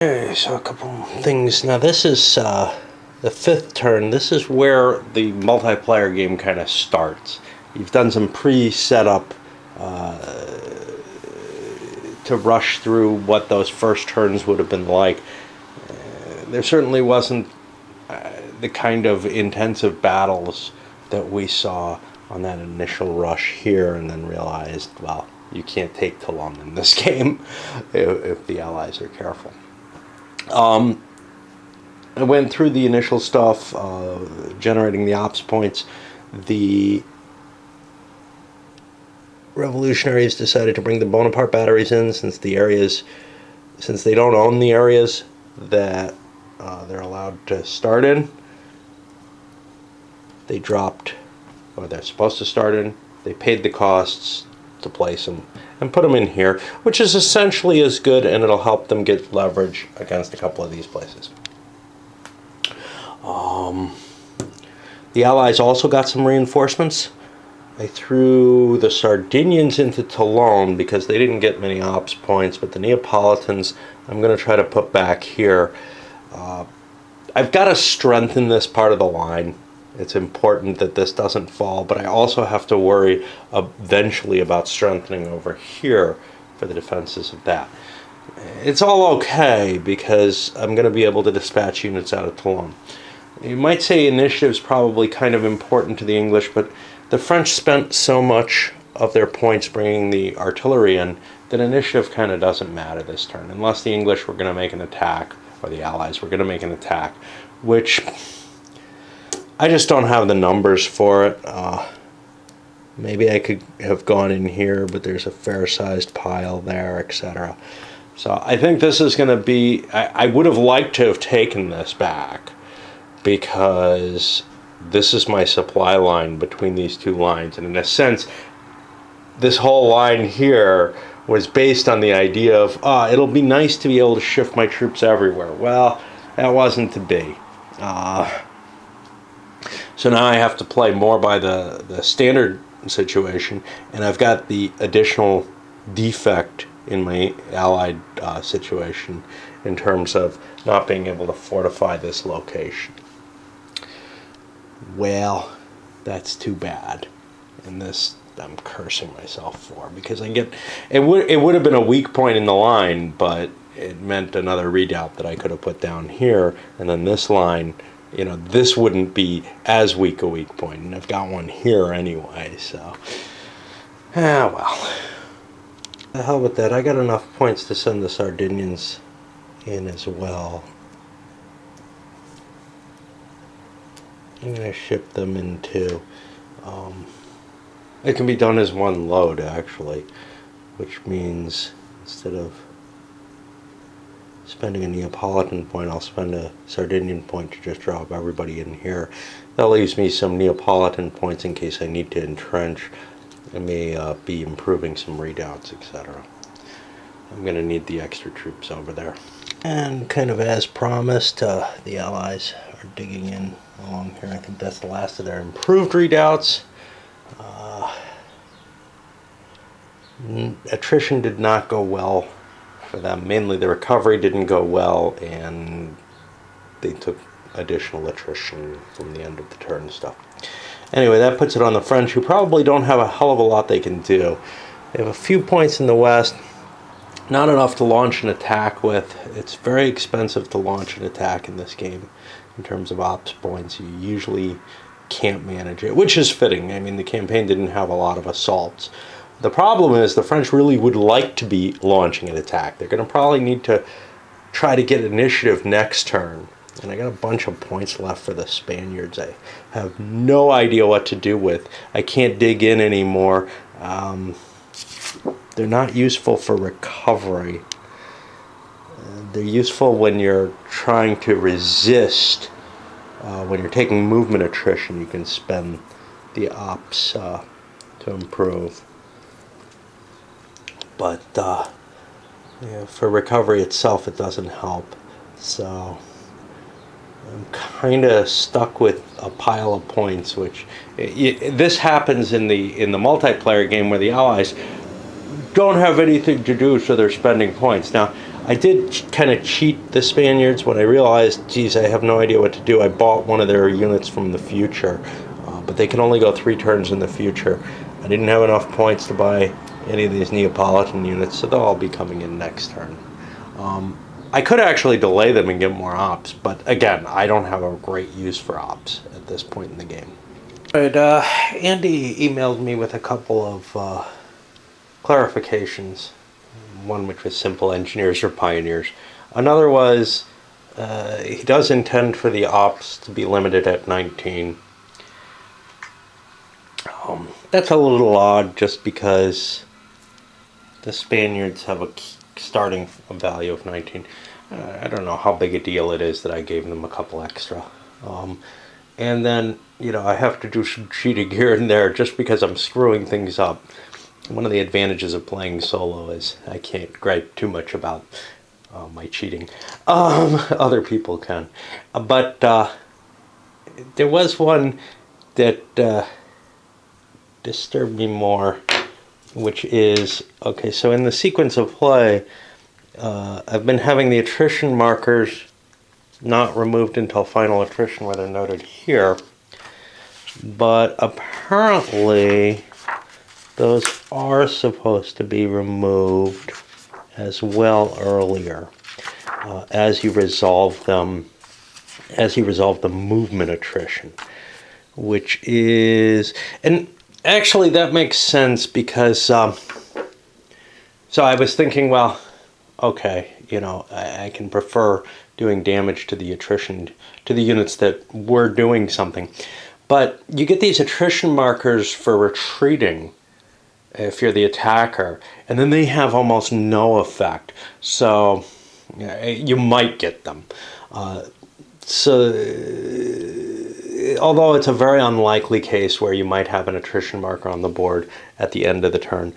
Okay, so a couple things. Now this is the fifth turn. This is where the multiplayer game kind of starts. You've done some pre-setup to rush through what those first turns would have been like. There certainly wasn't the kind of intensive battles that we saw on that initial rush here, and then realized, well, you can't take Toulon in this game if the Allies are careful. I went through the initial stuff, generating the ops points. The revolutionaries decided to bring the Bonaparte batteries in since they don't own the areas that they're allowed to start in. They dropped, or they're supposed to start in. They paid the costs to place them and put them in here, which is essentially as good, and it'll help them get leverage against a couple of these places. The Allies also got some reinforcements. I threw the Sardinians into Toulon because they didn't get many ops points, but the Neapolitans I'm going to try to put back here. I've got to strengthen this part of the line. It's important that this doesn't fall, but I also have to worry eventually about strengthening over here for the defenses of that. It's all okay because I'm going to be able to dispatch units out of Toulon. You might say initiative's probably kind of important to the English, but the French spent so much of their points bringing the artillery in that initiative kind of doesn't matter this turn, unless the English were going to make an attack, or the Allies were going to make an attack, which I just don't have the numbers for it. Maybe I could have gone in here, but there's a fair-sized pile there, etc. So I think this is going to be... I would have liked to have taken this back, because this is my supply line between these two lines. And in a sense, this whole line here was based on the idea of, it'll be nice to be able to shift my troops everywhere. Well, that wasn't to be. So now I have to play more by the standard situation, and I've got the additional defect in my allied situation in terms of not being able to fortify this location. Well, that's too bad, and this I'm cursing myself for, because I get it would have been a weak point in the line, but it meant another redoubt that I could have put down here, and then this line, you know, this wouldn't be as weak a weak point, and I've got one here anyway, so well, the hell with that. I got enough points to send the Sardinians in as well. I'm going to ship them in too. It can be done as one load, actually, which means instead of spending a Neapolitan point, I'll spend a Sardinian point to just drop everybody in here. That leaves me some Neapolitan points in case I need to entrench. I may be improving some redoubts, etc. I'm going to need the extra troops over there. And kind of as promised, the Allies are digging in along here. I think that's the last of their improved redoubts. Attrition did not go well for them. Mainly the recovery didn't go well, and they took additional attrition from the end of the turn stuff. Anyway, that puts it on the French, who probably don't have a hell of a lot they can do. They have a few points in the west, not enough to launch an attack with. It's very expensive to launch an attack in this game in terms of ops points. You usually can't manage it, which is fitting. I mean, the campaign didn't have a lot of assaults. The problem is the French really would like to be launching an attack. They're going to probably need to try to get initiative next turn. And I got a bunch of points left for the Spaniards I have no idea what to do with. I can't dig in anymore. They're not useful for recovery. They're useful when you're trying to resist. When you're taking movement attrition, you can spend the ops to improve. But for recovery itself, it doesn't help. So I'm kind of stuck with a pile of points, which this happens in the multiplayer game where the Allies don't have anything to do, so they're spending points. Now, I did kind of cheat the Spaniards when I realized, geez, I have no idea what to do. I bought one of their units from the future, but they can only go 3 turns in the future. I didn't have enough points to buy any of these Neapolitan units, so they'll all be coming in next turn. I could actually delay them and get more ops, but again, I don't have a great use for ops at this point in the game. But Andy emailed me with a couple of clarifications. One which was simple engineers or pioneers. Another was he does intend for the ops to be limited at 19. That's a little odd just because the Spaniards have a starting value of 19. I don't know how big a deal it is that I gave them a couple extra. And then, you know, I have to do some cheating here and there just because I'm screwing things up. One of the advantages of playing solo is I can't gripe too much about my cheating. Other people can. But there was one that disturbed me more, which is, okay, so in the sequence of play, I've been having the attrition markers not removed until final attrition, where they're noted here. But apparently those are supposed to be removed as well earlier, as you resolve them, as you resolve the movement attrition, which is, and actually that makes sense because, so I was thinking, well, okay, you know, I can prefer doing damage to the attrition, to the units that were doing something. But you get these attrition markers for retreating if you're the attacker, and then they have almost no effect. So you might get them. So although it's a very unlikely case where you might have an attrition marker on the board at the end of the turn,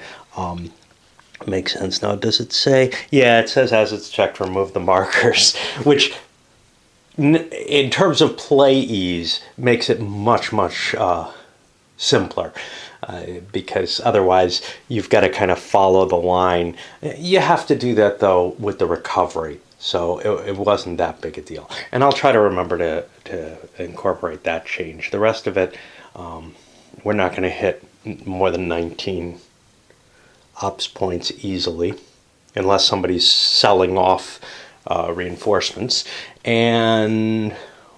makes sense. Now, does it say? Yeah, it says as it's checked, remove the markers, which in terms of play ease makes it much, much simpler. Because otherwise you've got to kind of follow the line. You have to do that though with the recovery, so it wasn't that big a deal. And I'll try to remember to incorporate that change. The rest of it, we're not going to hit more than 19 ops points easily, unless somebody's selling off reinforcements, and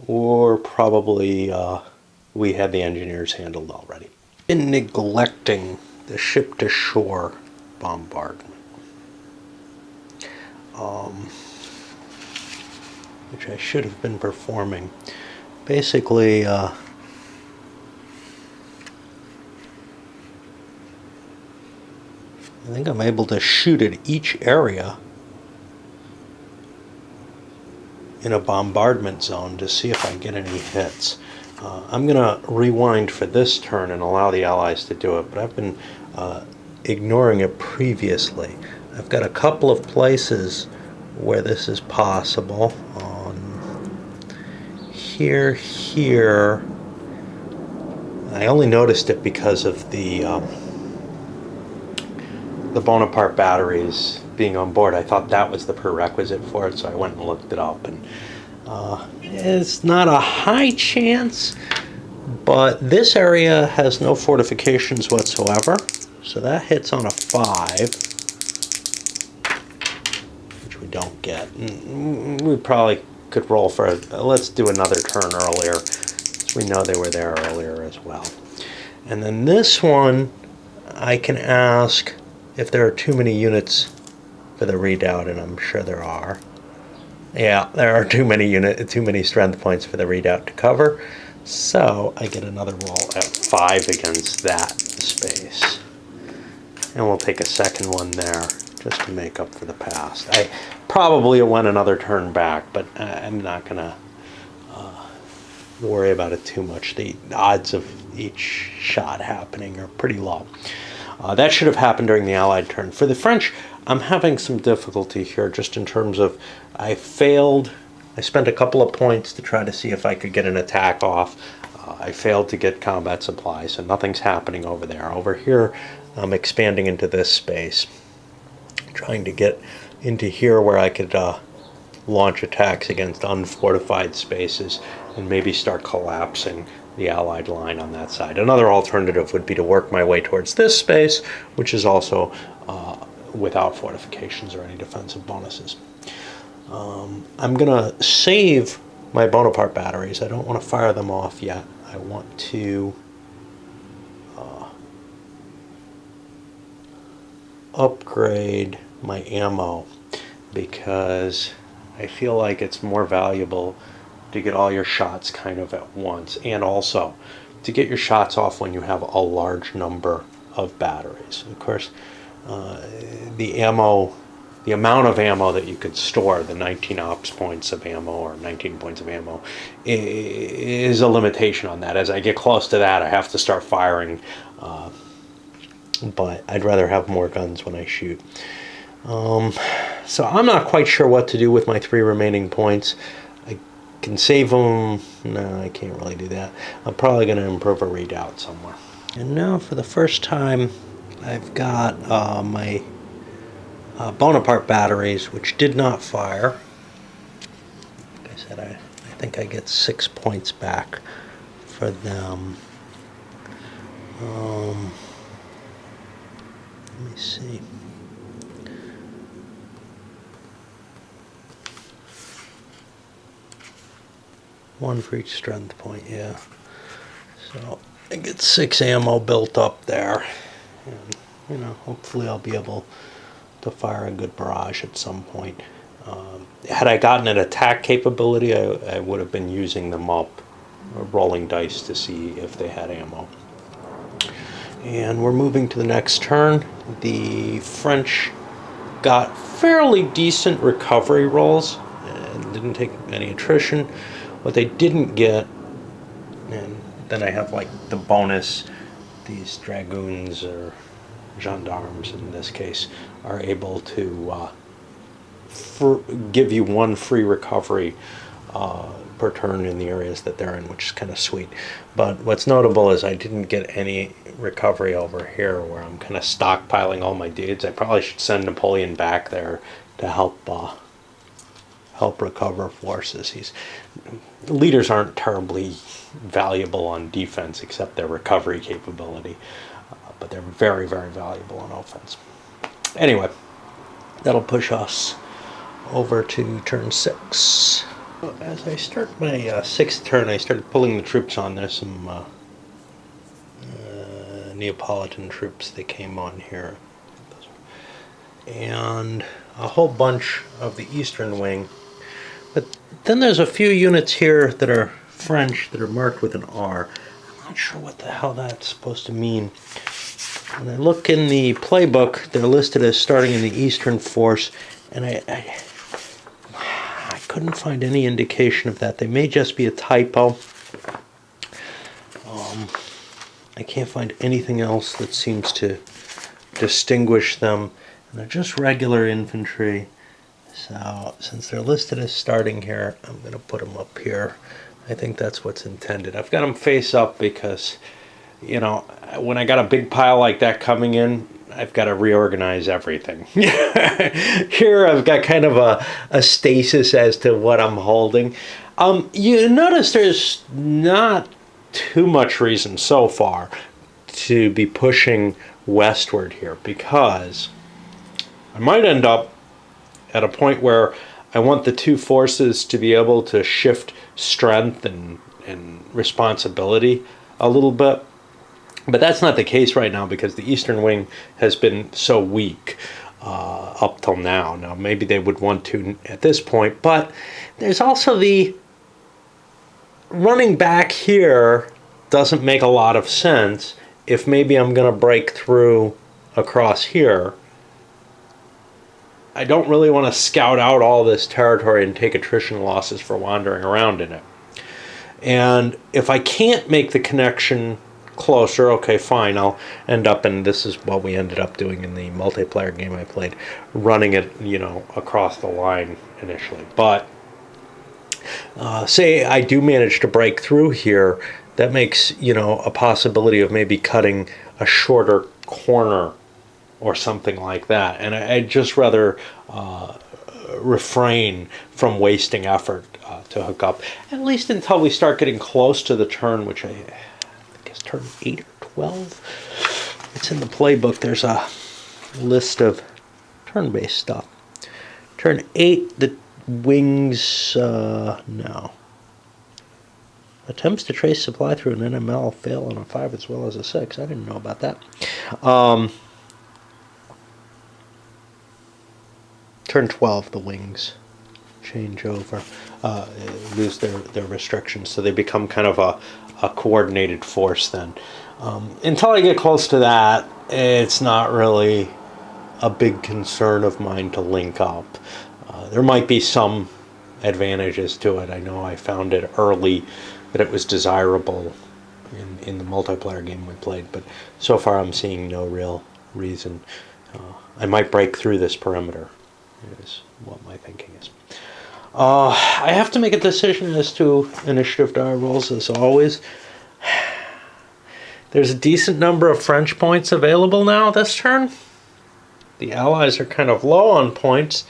or probably we had the engineers handled already. In neglecting the ship-to-shore bombardment, which I should have been performing. Basically, I think I'm able to shoot at each area in a bombardment zone to see if I get any hits. I'm going to rewind for this turn and allow the Allies to do it, but I've been ignoring it previously. I've got a couple of places where this is possible. Here. I only noticed it because of the Bonaparte batteries being on board. I thought that was the prerequisite for it, so I went and looked it up. And it's not a high chance, but this area has no fortifications whatsoever, so that hits on a 5, which we don't get. We probably could roll for let's do another turn earlier, so we know they were there earlier as well. And then this one, I can ask if there are too many units for the redoubt, and I'm sure there are. Yeah, there are too many strength points for the redoubt to cover, so I get another roll at 5 against that space. And we'll take a second one there just to make up for the past. I probably went another turn back, but I'm not going to worry about it too much. The odds of each shot happening are pretty low. That should have happened during the Allied turn. For the French, I'm having some difficulty here just in terms of I failed. I spent a couple of points to try to see if I could get an attack off. I failed to get combat supplies, so nothing's happening over there. Over here, I'm expanding into this space, trying to get into here where I could launch attacks against unfortified spaces and maybe start collapsing the Allied line on that side. Another alternative would be to work my way towards this space, which is also without fortifications or any defensive bonuses. I'm going to save my Bonaparte batteries. I don't want to fire them off yet. I want to upgrade my ammo because I feel like it's more valuable to get all your shots kind of at once, and also to get your shots off when you have a large number of batteries. Of course, the amount of ammo that you could store, the 19 ops points of ammo or 19 points of ammo, is a limitation on that. As I get close to that, I have to start firing, but I'd rather have more guns when I shoot. So I'm not quite sure what to do with my 3 remaining points. I can save them. No, I can't really do that. I'm probably going to improve a redoubt somewhere. And now for the first time, I've got my Bonaparte batteries, which did not fire. Like I said, I think I get 6 points back for them. Let me see. One for each strength point, yeah. So I get 6 ammo built up there. And, you know, hopefully I'll be able to fire a good barrage at some point. Had I gotten an attack capability, I would have been using them up, rolling dice to see if they had ammo. And we're moving to the next turn. The French got fairly decent recovery rolls and didn't take any attrition. What they didn't get, and then I have like the bonus, these dragoons or gendarmes in this case are able to give you 1 free recovery per turn in the areas that they're in, which is kind of sweet. But what's notable is I didn't get any recovery over here where I'm kind of stockpiling all my dudes. I probably should send Napoleon back there to help recover forces. Leaders aren't terribly valuable on defense except their recovery capability, but they're very, very valuable on offense. Anyway, that'll push us over to turn 6. As I start my 6th turn, I started pulling the troops on. There's some Neapolitan troops that came on here, and a whole bunch of the eastern wing. But then there's a few units here that are French that are marked with an R. I'm not sure what the hell that's supposed to mean. When I look in the playbook, they're listed as starting in the eastern force, and I couldn't find any indication of that. They may just be a typo. I can't find anything else that seems to distinguish them. And they're just regular infantry. So since they're listed as starting here, I'm going to put them up here. I think that's what's intended. I've got them face up because, you know, when I got a big pile like that coming in, I've got to reorganize everything. Here I've got kind of a stasis as to what I'm holding. You notice there's not too much reason so far to be pushing westward here, because I might end up at a point where I want the 2 forces to be able to shift strength and responsibility a little bit. But that's not the case right now because the eastern wing has been so weak up till now. Now, maybe they would want to at this point, but there's also the running back here doesn't make a lot of sense if maybe I'm going to break through across here. I don't really want to scout out all this territory and take attrition losses for wandering around in it. And if I can't make the connection closer, okay, fine, I'll end up, and this is what we ended up doing in the multiplayer game I played, running it, you know, across the line initially. But say I do manage to break through here, that makes, you know, a possibility of maybe cutting a shorter corner or something like that. And I'd just rather refrain from wasting effort to hook up, at least until we start getting close to the turn, which I guess turn 8 or 12. It's in the playbook. There's a list of turn-based stuff. Turn 8, the wings, no. Attempts to trace supply through an NML fail on a 5 as well as a 6. I didn't know about that. Turn 12, the wings change over, lose their restrictions, so they become kind of a coordinated force then. Until I get close to that, it's not really a big concern of mine to link up. There might be some advantages to it. I know I found it early that it was desirable in the multiplayer game we played, but so far I'm seeing no real reason. I might break through this perimeter, is what my thinking is. I have to make a decision as to initiative die rolls, as always. There's a decent number of French points available now this turn. The Allies are kind of low on points.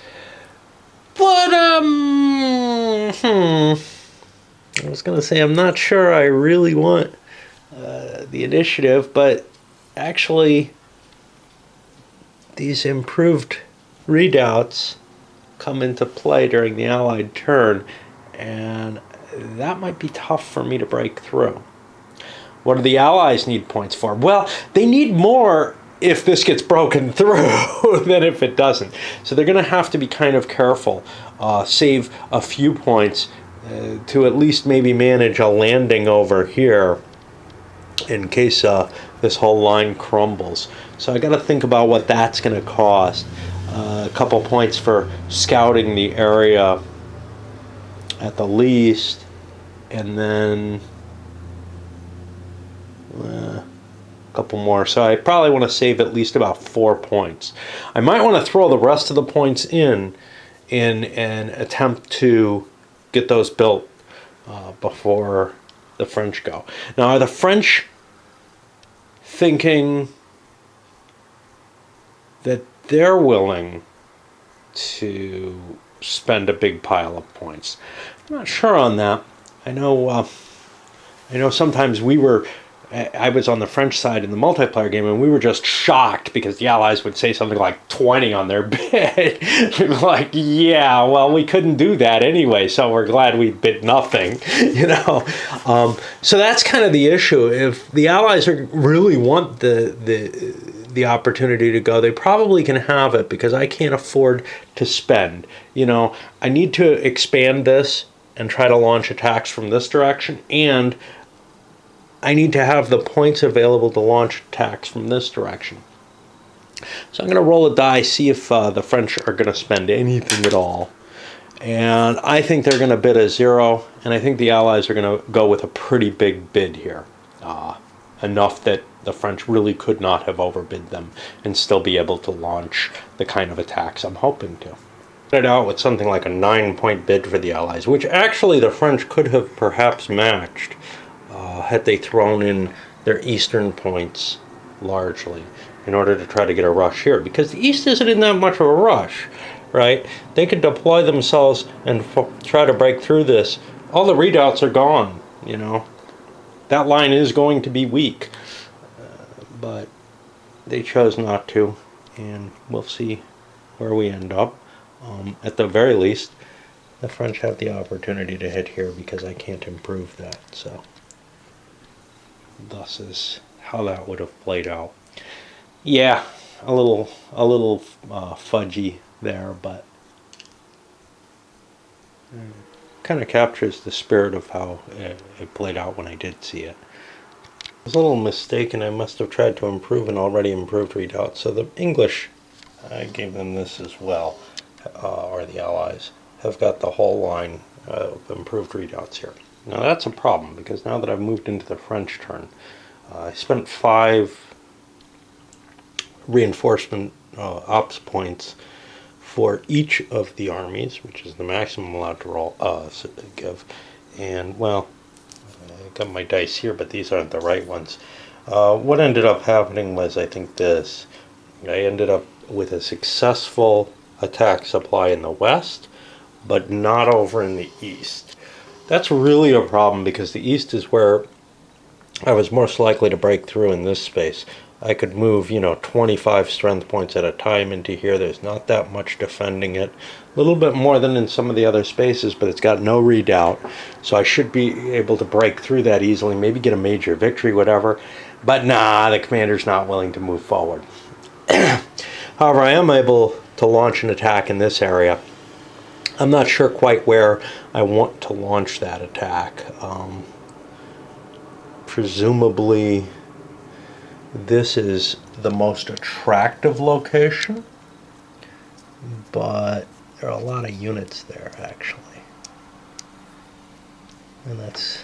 But, I was going to say I'm not sure I really want the initiative, but actually these improved redoubts come into play during the Allied turn, and that might be tough for me to break through. What do the Allies need points for? Well, they need more if this gets broken through than if it doesn't. So they're going to have to be kind of careful, save a few points to at least maybe manage a landing over here in case this whole line crumbles. So I got to think about what that's going to cost. A couple points for scouting the area at the least, and then a couple more. So I probably want to save at least about 4 points. I might want to throw the rest of the points in an attempt to get those built before the French go. Now, are the French thinking that they're willing to spend a big pile of points? I'm not sure on that. I know sometimes I was on the French side in the multiplayer game, and we were just shocked because the Allies would say something like 20 on their bid. Like, yeah, well, we couldn't do that anyway, so we're glad we bid nothing, you know. So that's kind of the issue. If the Allies really want the opportunity to go, they probably can have it because I can't afford to spend. You know, I need to expand this and try to launch attacks from this direction, and I need to have the points available to launch attacks from this direction. So I'm going to roll a die, see if the French are going to spend anything at all. And I think they're going to bid a 0, and I think the Allies are going to go with a pretty big bid here. Enough that the French really could not have overbid them and still be able to launch the kind of attacks I'm hoping to. It out with something like a 9-point bid for the Allies, which actually the French could have perhaps matched had they thrown in their eastern points largely in order to try to get a rush here, because the East isn't in that much of a rush, right? They could deploy themselves and try to break through this. All the redoubts are gone, you know. That line is going to be weak, but they chose not to, and we'll see where we end up. At the very least, the French have the opportunity to hit here because I can't improve that, so thus is how that would have played out. Yeah, a little fudgy there, but kind of captures the spirit of how it played out when I did see it. I was a little mistaken. I must have tried to improve an already improved redoubt. So the English, I gave them this as well, or the Allies, have got the whole line of improved redoubts here. Now that's a problem, because now that I've moved into the French turn, I spent 5 reinforcement ops points for each of the armies, which is the maximum allowed to give. And, well, I got my dice here, but these aren't the right ones. What ended up happening was, I think, this. I ended up with a successful attack supply in the west, but not over in the east. That's really a problem because the east is where I was most likely to break through in this space. I could move, 25 strength points at a time into here. There's not that much defending it. A little bit more than in some of the other spaces, but it's got no redoubt. So I should be able to break through that easily, maybe get a major victory, whatever. But nah, the commander's not willing to move forward. However, I am able to launch an attack in this area. I'm not sure quite where I want to launch that attack. Presumably, this is the most attractive location, but there are a lot of units there, actually. And that's,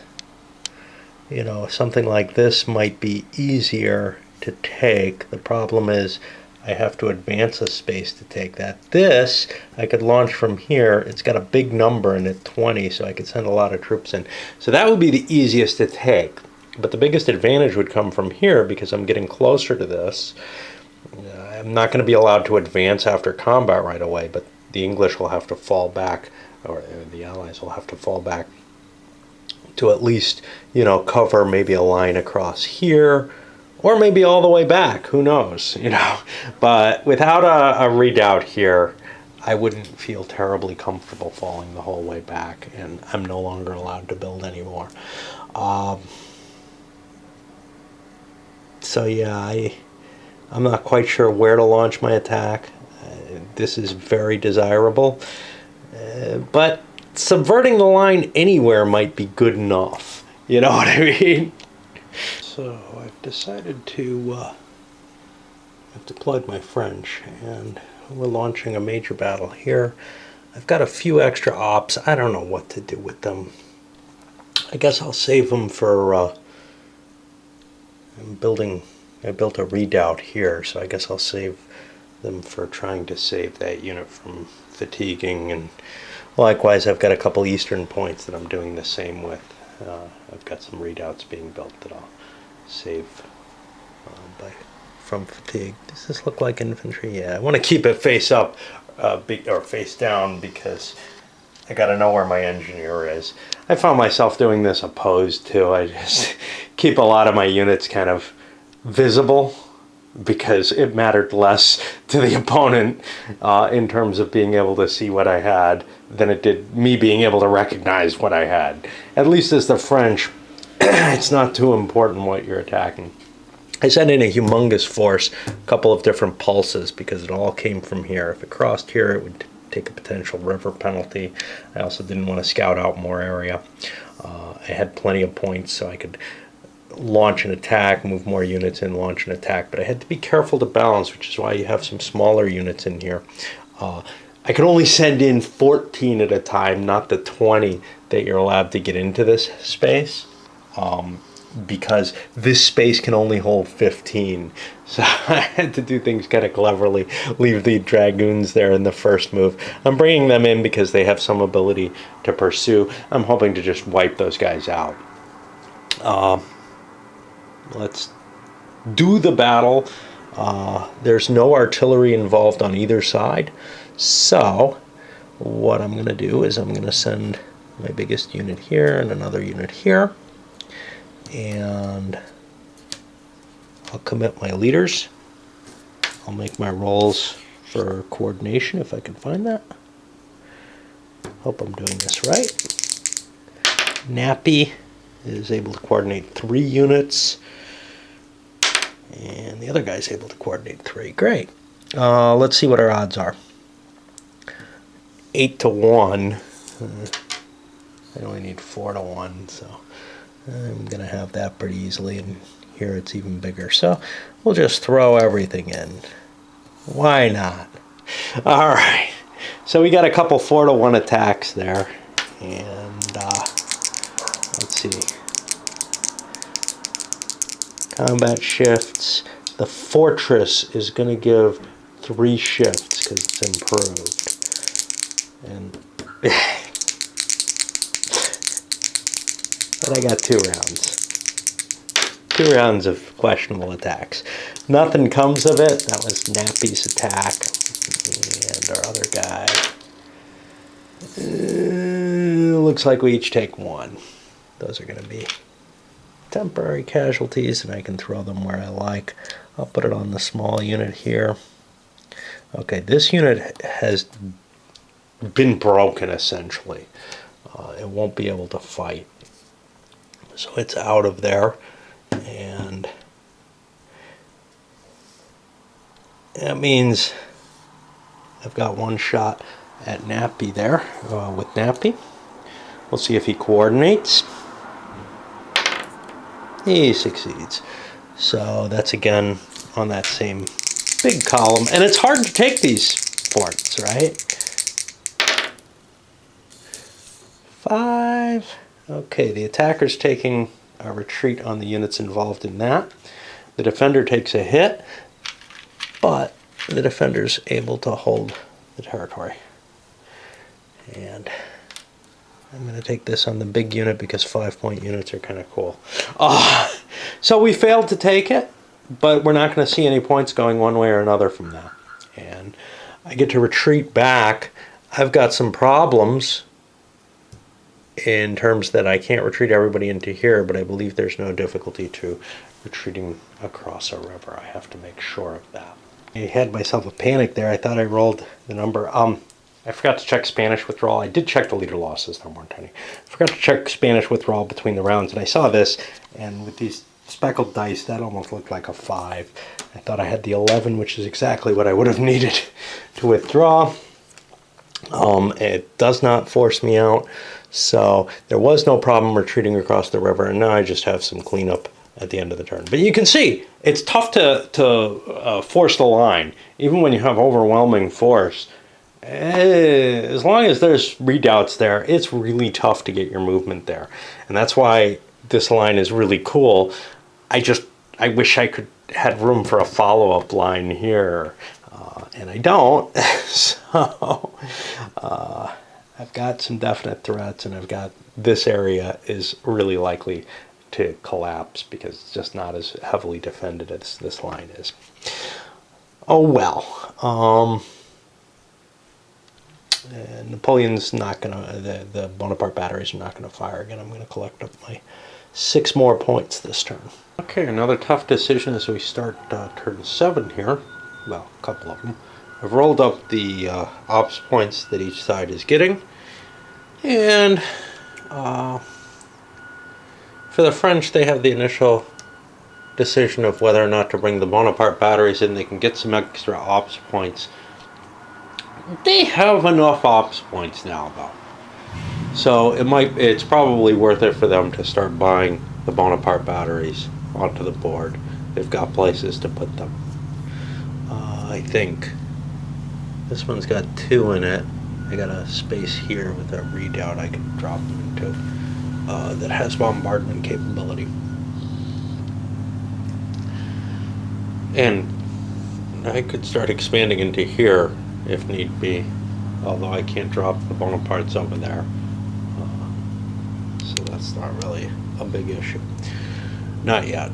something like this might be easier to take. The problem is I have to advance a space to take that. This, I could launch from here. It's got a big number in it, 20, so I could send a lot of troops in. So that would be the easiest to take. But the biggest advantage would come from here because I'm getting closer to this. I'm not going to be allowed to advance after combat right away, but the English will have to fall back, or the Allies will have to fall back to at least, cover maybe a line across here, or maybe all the way back. Who knows, But without a redoubt here, I wouldn't feel terribly comfortable falling the whole way back, and I'm no longer allowed to build anymore. So yeah, I'm not quite sure where to launch my attack. This is very desirable, but subverting the line anywhere might be good enough. You know what I mean? So I've decided to I've deployed my French, and we're launching a major battle here. I've got a few extra ops. I don't know what to do with them. I guess I'll save them for I built a redoubt here, so I guess I'll save them for trying to save that unit from fatiguing. And likewise, I've got a couple eastern points that I'm doing the same with. I've got some redoubts being built that I'll save from fatigue. Does this look like infantry? Yeah, I want to keep it face up or face down because I got to know where my engineer is. I found myself doing this opposed too. I just keep a lot of my units kind of visible because it mattered less to the opponent in terms of being able to see what I had than it did me being able to recognize what I had. At least as the French, it's not too important what you're attacking. I sent in a humongous force, a couple of different pulses, because it all came from here. If it crossed here, it would take a potential river penalty. I also didn't want to scout out more area. I had plenty of points, so I could launch an attack, move more units in, launch an attack, but I had to be careful to balance, which is why you have some smaller units in here. I could only send in 14 at a time, not the 20 that you're allowed to get into this space, because this space can only hold 15. So I had to do things kind of cleverly, leave the dragoons there in the first move. I'm bringing them in because they have some ability to pursue. I'm hoping to just wipe those guys out. Let's do the battle. There's no artillery involved on either side. So what I'm going to do is I'm going to send my biggest unit here and another unit here. And I'll commit my leaders. I'll make my rolls for coordination if I can find that. Hope I'm doing this right. Nappy is able to coordinate 3 units. And the other guy's able to coordinate 3. Great. Let's see what our odds are. 8 to 1. I only need 4 to 1, so I'm going to have that pretty easily, and here it's even bigger. So we'll just throw everything in. Why not? All right. So we got a couple 4 to 1 attacks there, and let's see. Combat shifts. The fortress is going to give 3 shifts because it's improved. And but I got 2 rounds. 2 rounds of questionable attacks. Nothing comes of it. That was Nappy's attack. And our other guy. Looks like we each take one. Those are going to be temporary casualties, and I can throw them where I like. I'll put it on the small unit here. Okay, this unit has been broken, essentially. It won't be able to fight. So it's out of there, and that means I've got one shot at Nappy there, with Nappy. We'll see if he coordinates. He succeeds. So that's again on that same big column. And it's hard to take these forts, right? 5. Okay, the attacker's taking a retreat on the units involved in that. The defender takes a hit, but the defender's able to hold the territory. And I'm going to take this on the big unit because 5-point units are kind of cool. So we failed to take it, but we're not going to see any points going one way or another from that. And I get to retreat back. I've got some problems in terms that I can't retreat everybody into here, but I believe there's no difficulty to retreating across a river. I have to make sure of that. I had myself a panic there. I thought I rolled the number. I forgot to check Spanish withdrawal. I did check the leader losses. There weren't any. I forgot to check Spanish withdrawal between the rounds, and I saw this, and with these speckled dice, that almost looked like a 5. I thought I had the 11, which is exactly what I would have needed to withdraw. It does not force me out, so there was no problem retreating across the river, and now I just have some cleanup at the end of the turn. But you can see, it's tough to force the line, even when you have overwhelming force. As long as there's redoubts there, it's really tough to get your movement there. And that's why this line is really cool. I wish I could had room for a follow-up line here, and I don't. So I've got some definite threats, and I've got this area is really likely to collapse because it's just not as heavily defended as this line is. Oh well. And Napoleon's not gonna, the Bonaparte batteries are not gonna fire again. I'm gonna collect up my 6 more points this turn. Okay, another tough decision as we start turn 7 here. Well, a couple of them. I've rolled up the ops points that each side is getting, and for the French, they have the initial decision of whether or not to bring the Bonaparte batteries in. They can get some extra ops points. They have enough ops points now, though, so it's probably worth it for them to start buying the Bonaparte batteries onto the board. They've got places to put them. I think this one's got 2 in it. I got a space here with a redoubt I can drop them into that has bombardment capability. And I could start expanding into here if need be, although I can't drop the Bonapartes over there. So that's not really a big issue. Not yet.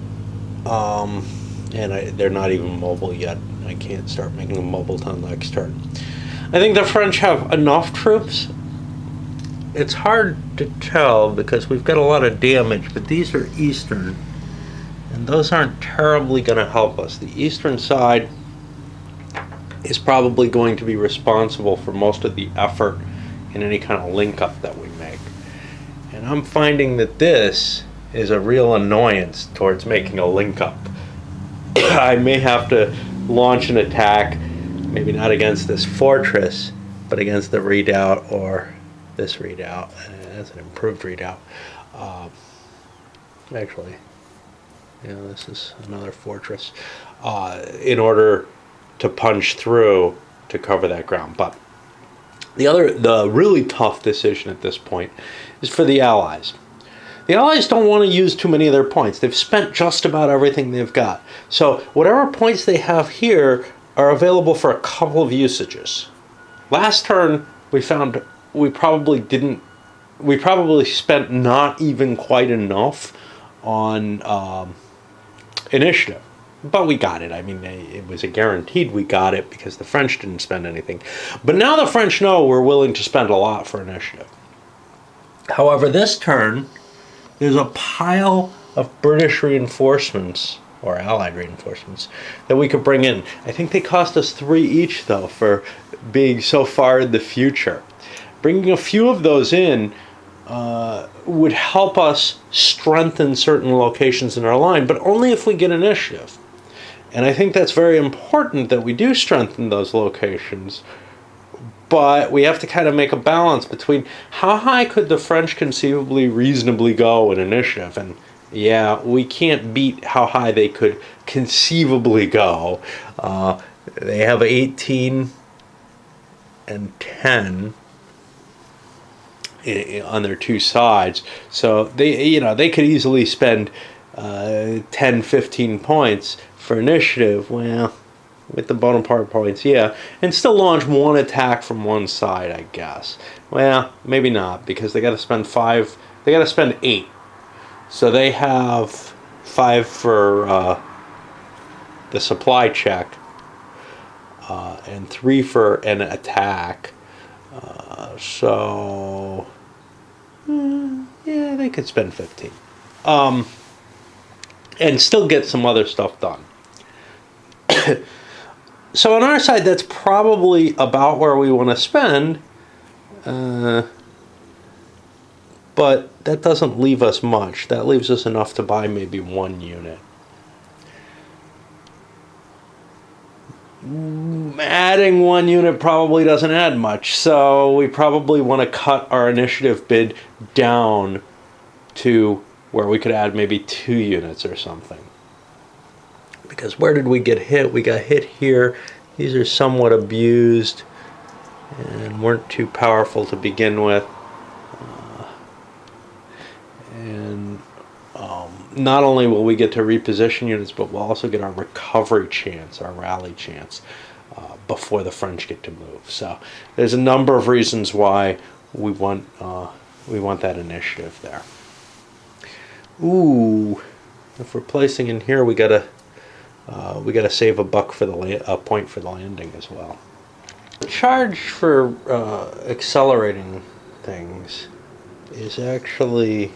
And they're not even mobile yet. I can't start making them mobile till next turn. I think the French have enough troops. It's hard to tell because we've got a lot of damage, but these are eastern, and those aren't terribly going to help us. The eastern side is probably going to be responsible for most of the effort in any kind of link up that we make. And I'm finding that this is a real annoyance towards making a link up. I may have to launch an attack, maybe not against this fortress, but against the redoubt or this redoubt. That's an improved redoubt. Actually, this is another fortress. In order to punch through to cover that ground. But the really tough decision at this point is for the Allies. The Allies don't want to use too many of their points. They've spent just about everything they've got. So whatever points they have here are available for a couple of usages. Last turn we found we probably spent not even quite enough on initiative. But we got it. I mean, it was a guaranteed we got it because the French didn't spend anything. But now the French know we're willing to spend a lot for initiative. However, this turn, there's a pile of British reinforcements, or Allied reinforcements, that we could bring in. I think they cost us 3 each, though, for being so far in the future. Bringing a few of those in would help us strengthen certain locations in our line, but only if we get initiative. And I think that's very important that we do strengthen those locations. But we have to kind of make a balance between how high could the French conceivably reasonably go in initiative. And yeah, we can't beat how high they could conceivably go. They have 18 and 10 on their 2 sides. So they could easily spend 10, 15 points for initiative. Well, with the Bonaparte points, yeah, and still launch 1 attack from 1 side, I guess. Well, maybe not, because they got to spend 5. They got to spend 8. So they have 5 for the supply check, and 3 for an attack. So yeah, they could spend 15, and still get some other stuff done. So on our side, that's probably about where we want to spend, but that doesn't leave us much. That leaves us enough to buy maybe 1 unit. Adding 1 unit probably doesn't add much, so we probably want to cut our initiative bid down to where we could add maybe 2 units or something. Because where did we get hit? We got hit here. These are somewhat abused and weren't too powerful to begin with. And not only will we get to reposition units, but we'll also get our recovery chance, our rally chance, before the French get to move. So there's a number of reasons why we want that initiative there. Ooh, if we're placing in here, we gotta save a point for the landing as well. The charge for accelerating things is actually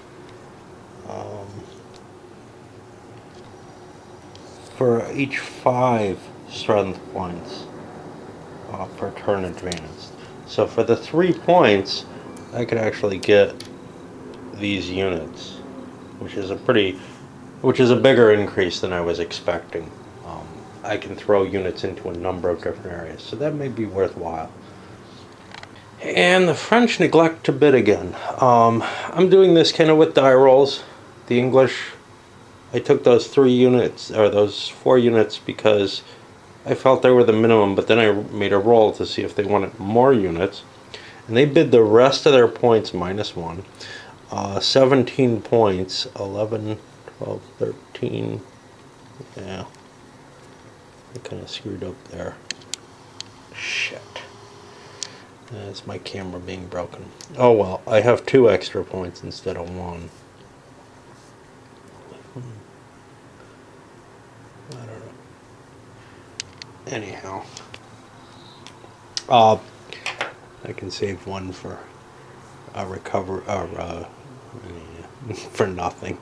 for each 5 strength points per turn advanced. So for the 3 points, I could actually get these units, which is a bigger increase than I was expecting. I can throw units into a number of different areas, so that may be worthwhile. And the French neglect to bid again. I'm doing this kind of with die rolls. The English, I took those 3 units, or those 4 units, because I felt they were the minimum, but then I made a roll to see if they wanted more units. And they bid the rest of their points -1. 17 points, 11, 12, 13, yeah. I kind of screwed up there. Shit. That's my camera being broken. Oh well, I have 2 extra points instead of 1. I don't know. Anyhow. I can save 1 for a recover, for nothing.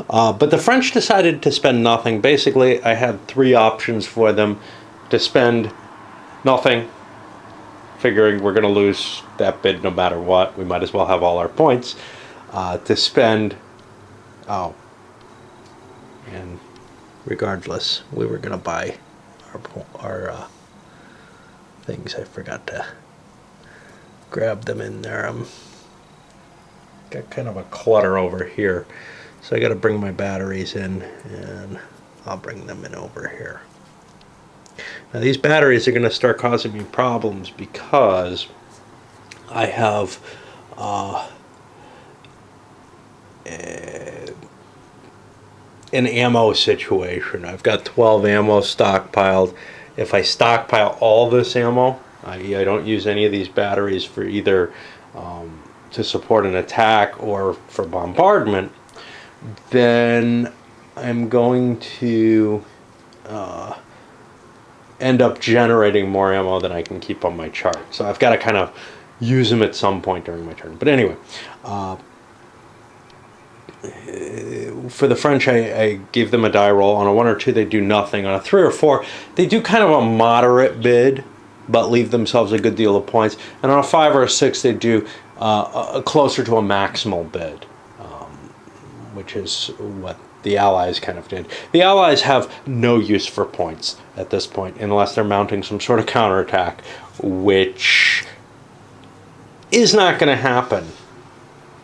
But the French decided to spend nothing. Basically, I had 3 options for them: to spend nothing, figuring we're going to lose that bid no matter what. We might as well have all our points. To spend, and regardless, we were going to buy our things. I forgot to grab them in there. Got kind of a clutter over here, so I got to bring my batteries in, and I'll bring them in over here. Now these batteries are going to start causing me problems because I have an ammo situation. I've got 12 ammo stockpiled. If I stockpile all this ammo, I don't use any of these batteries for either to support an attack or for bombardment, then I'm going to end up generating more ammo than I can keep on my chart. So I've got to kind of use them at some point during my turn. But anyway, for the French, I gave them a die roll. On a 1 or 2, they do nothing. On a 3 or 4, they do kind of a moderate bid, but leave themselves a good deal of points. And on a 5 or a 6, they do closer to a maximal bid, which is what the Allies kind of did. The Allies have no use for points at this point, unless they're mounting some sort of counterattack, which is not going to happen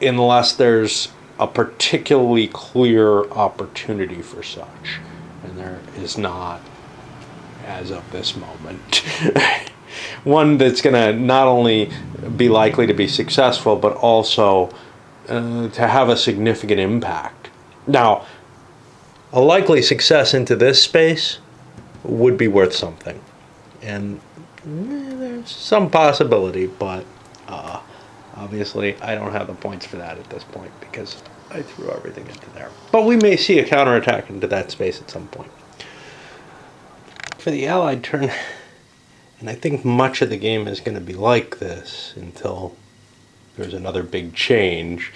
unless there's a particularly clear opportunity for such. And there is not as of this moment. One that's going to not only be likely to be successful, but also to have a significant impact. Now, a likely success into this space would be worth something. And there's some possibility, but obviously I don't have the points for that at this point because I threw everything into there. But we may see a counterattack into that space at some point. For the Allied turn, and I think much of the game is going to be like this until there's another big change.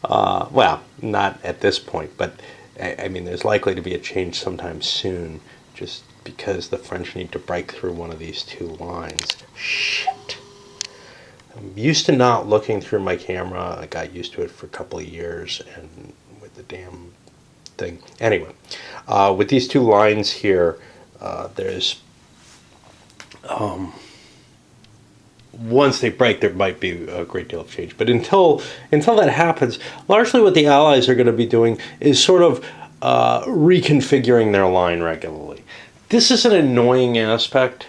Well, not at this point, but I mean, there's likely to be a change sometime soon, just because the French need to break through one of these 2 lines. Shit. I'm used to not looking through my camera. I got used to it for a couple of years, and with the damn thing. Anyway, with these 2 lines here, there's once they break, there might be a great deal of change. But until that happens, largely what the Allies are going to be doing is sort of reconfiguring their line regularly. This is an annoying aspect,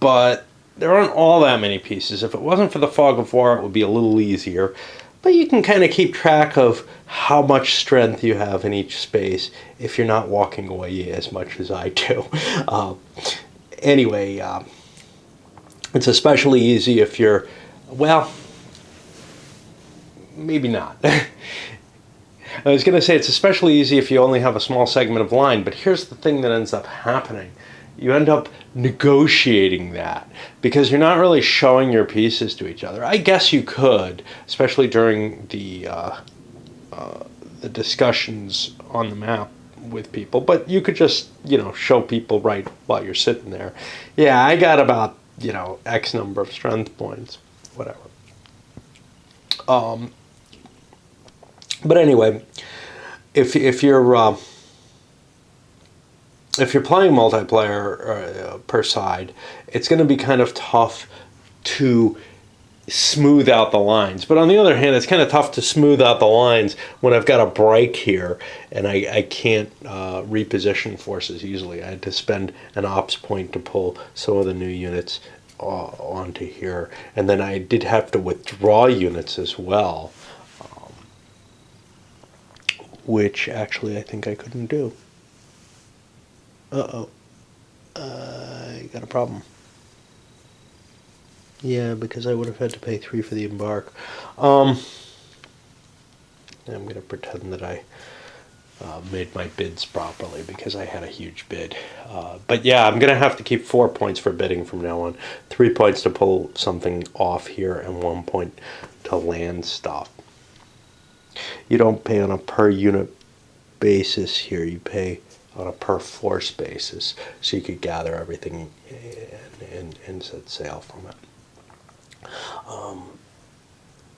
but there aren't all that many pieces. If it wasn't for the fog of war, it would be a little easier. But you can kind of keep track of how much strength you have in each space if you're not walking away as much as I do. Anyway, it's especially easy if you're, well, maybe not. I was going to say it's especially easy if you only have a small segment of line, but here's the thing that ends up happening. You end up negotiating that because you're not really showing your pieces to each other. I guess you could, especially during the discussions on the map with people, but you could just, show people right while you're sitting there. Yeah, I got about, X number of strength points, whatever. But anyway, if you're playing multiplayer per side, it's going to be kind of tough to smooth out the lines. But on the other hand, it's kind of tough to smooth out the lines when I've got a break here and I can't reposition forces easily. I had to spend an ops point to pull some of the new units onto here. And then I did have to withdraw units as well, which actually I think I couldn't do. Uh-oh. I got a problem. Yeah, because I would have had to pay 3 for the embark. I'm going to pretend that I made my bids properly because I had a huge bid. But yeah, I'm going to have to keep 4 points for bidding from now on. 3 points to pull something off here and 1 point to land stuff. You don't pay on a per unit basis here. You pay on a per force basis, so you could gather everything and set sail from it.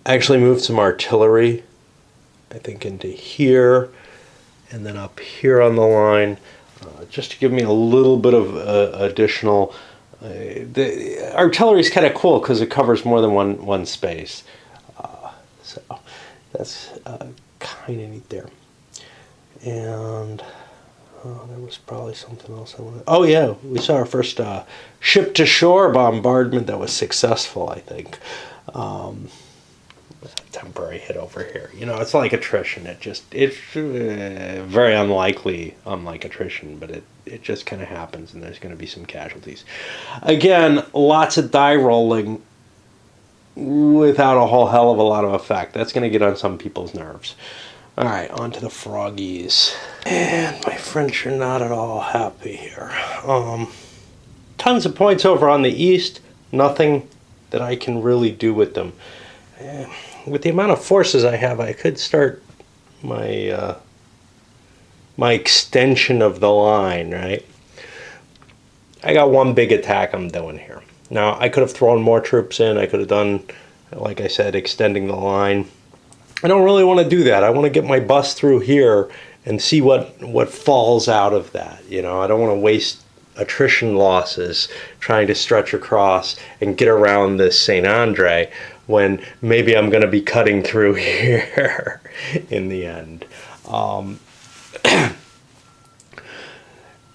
I actually moved some artillery, I think, into here and then up here on the line, just to give me a little bit of additional. The artillery is kind of cool because it covers more than one space, so that's kind of neat there. And there was probably something else I wanted. Oh yeah, we saw our first ship-to-shore bombardment that was successful, I think. Temporary hit over here. It's like attrition. It's very unlike attrition, but it just kind of happens, and there's going to be some casualties. Again, lots of die rolling without a whole hell of a lot of effect. That's going to get on some people's nerves. Alright, on to the froggies. And my French are not at all happy here. Tons of points over on the east. Nothing that I can really do with them. With the amount of forces I have, I could start my my extension of the line, right? I got one big attack I'm doing here. Now, I could have thrown more troops in. I could have done, like I said, extending the line. I don't really want to do that. I want to get my bus through here and see what falls out of that. You know, I don't want to waste attrition losses trying to stretch across and get around this St. Andre when maybe I'm going to be cutting through here in the end.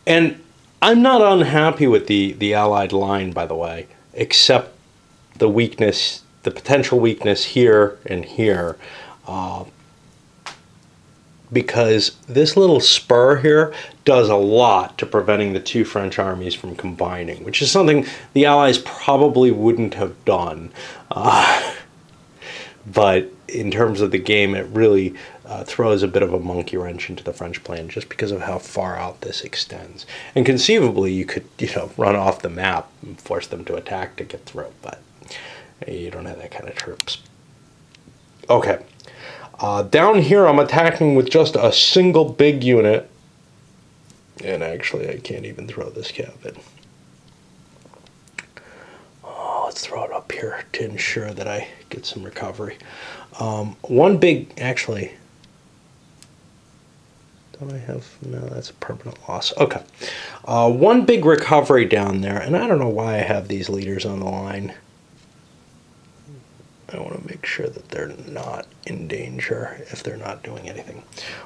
And I'm not unhappy with the Allied line, by the way, except the weakness, the potential weakness here and here. Because this little spur here does a lot to preventing the two French armies from combining, which is something the Allies probably wouldn't have done. But in terms of the game, it really throws a bit of a monkey wrench into the French plan just because of how far out this extends. And conceivably, you could, run off the map and force them to attack to get through, but you don't have that kind of troops. Okay. Down here, I'm attacking with just a single big unit. And actually, I can't even throw this cabin. Let's throw it up here to ensure that I get some recovery. One big, actually, don't I have, no, that's a permanent loss. Okay. One big recovery down there, and I don't know why I have these leaders on the line. I want to make sure that they're not in danger if they're not doing anything.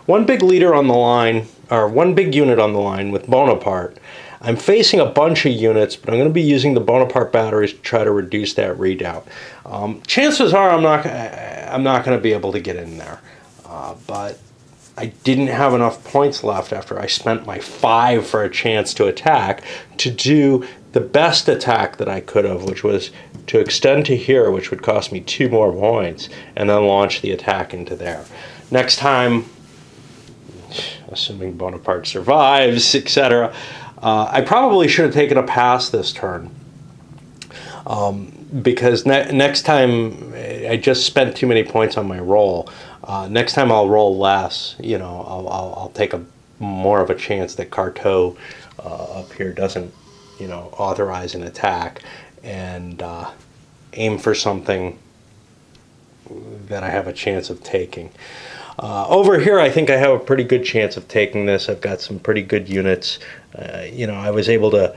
One big leader on the line, or one big unit on the line with Bonaparte. I'm facing a bunch of units, but I'm going to be using the Bonaparte batteries to try to reduce that redoubt. Chances are I'm not going to be able to get in there, but I didn't have enough points left after I spent my 5 for a chance to attack to do the best attack that I could have, which was to extend to here, which would cost me 2 more points, and then launch the attack into there. Next time, assuming Bonaparte survives, etc., I probably should have taken a pass this turn. Because next time, I just spent too many points on my roll. Next time I'll roll less, I'll take more of a chance that Carteau up here doesn't, authorize an attack, and aim for something that I have a chance of taking. Over here, I think I have a pretty good chance of taking this. I've got some pretty good units. I was able to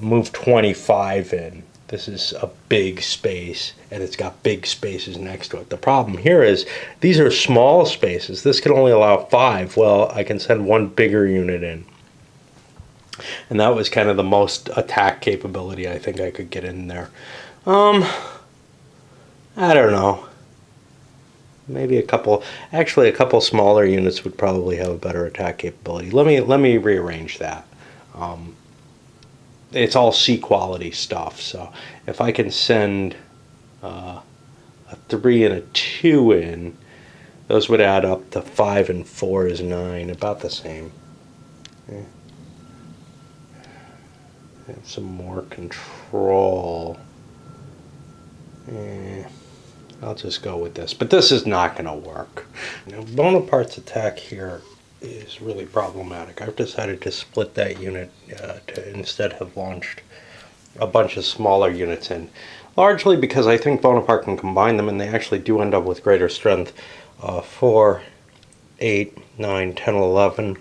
move 25 in. This is a big space, and it's got big spaces next to it. The problem here is these are small spaces. This can only allow 5. Well, I can send one bigger unit in. And that was kind of the most attack capability I think I could get in there. I don't know. Maybe a couple smaller units would probably have a better attack capability. Let me rearrange that. It's all C quality stuff, so if I can send a 3 and a 2 in, those would add up to 5 and 4 is 9, about the same. Have some more control. I'll just go with this, but this is not going to work. Bonaparte's attack here is really problematic. I've decided to split that unit to instead have launched a bunch of smaller units in, largely because I think Bonaparte can combine them, and they actually do end up with greater strength. 4, 8, 9, 10, 11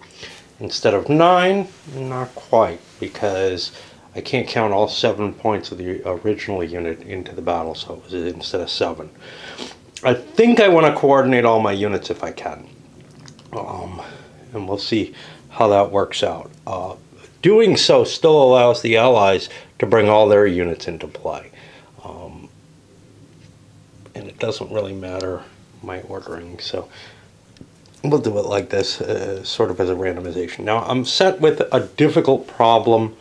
instead of 9. Not quite, because I can't count all 7 points of the original unit into the battle, so it was instead of 7. I think I want to coordinate all my units if I can. And we'll see how that works out. Doing so still allows the Allies to bring all their units into play. And it doesn't really matter my ordering, so we'll do it like this, sort of as a randomization. Now, I'm set with a difficult problem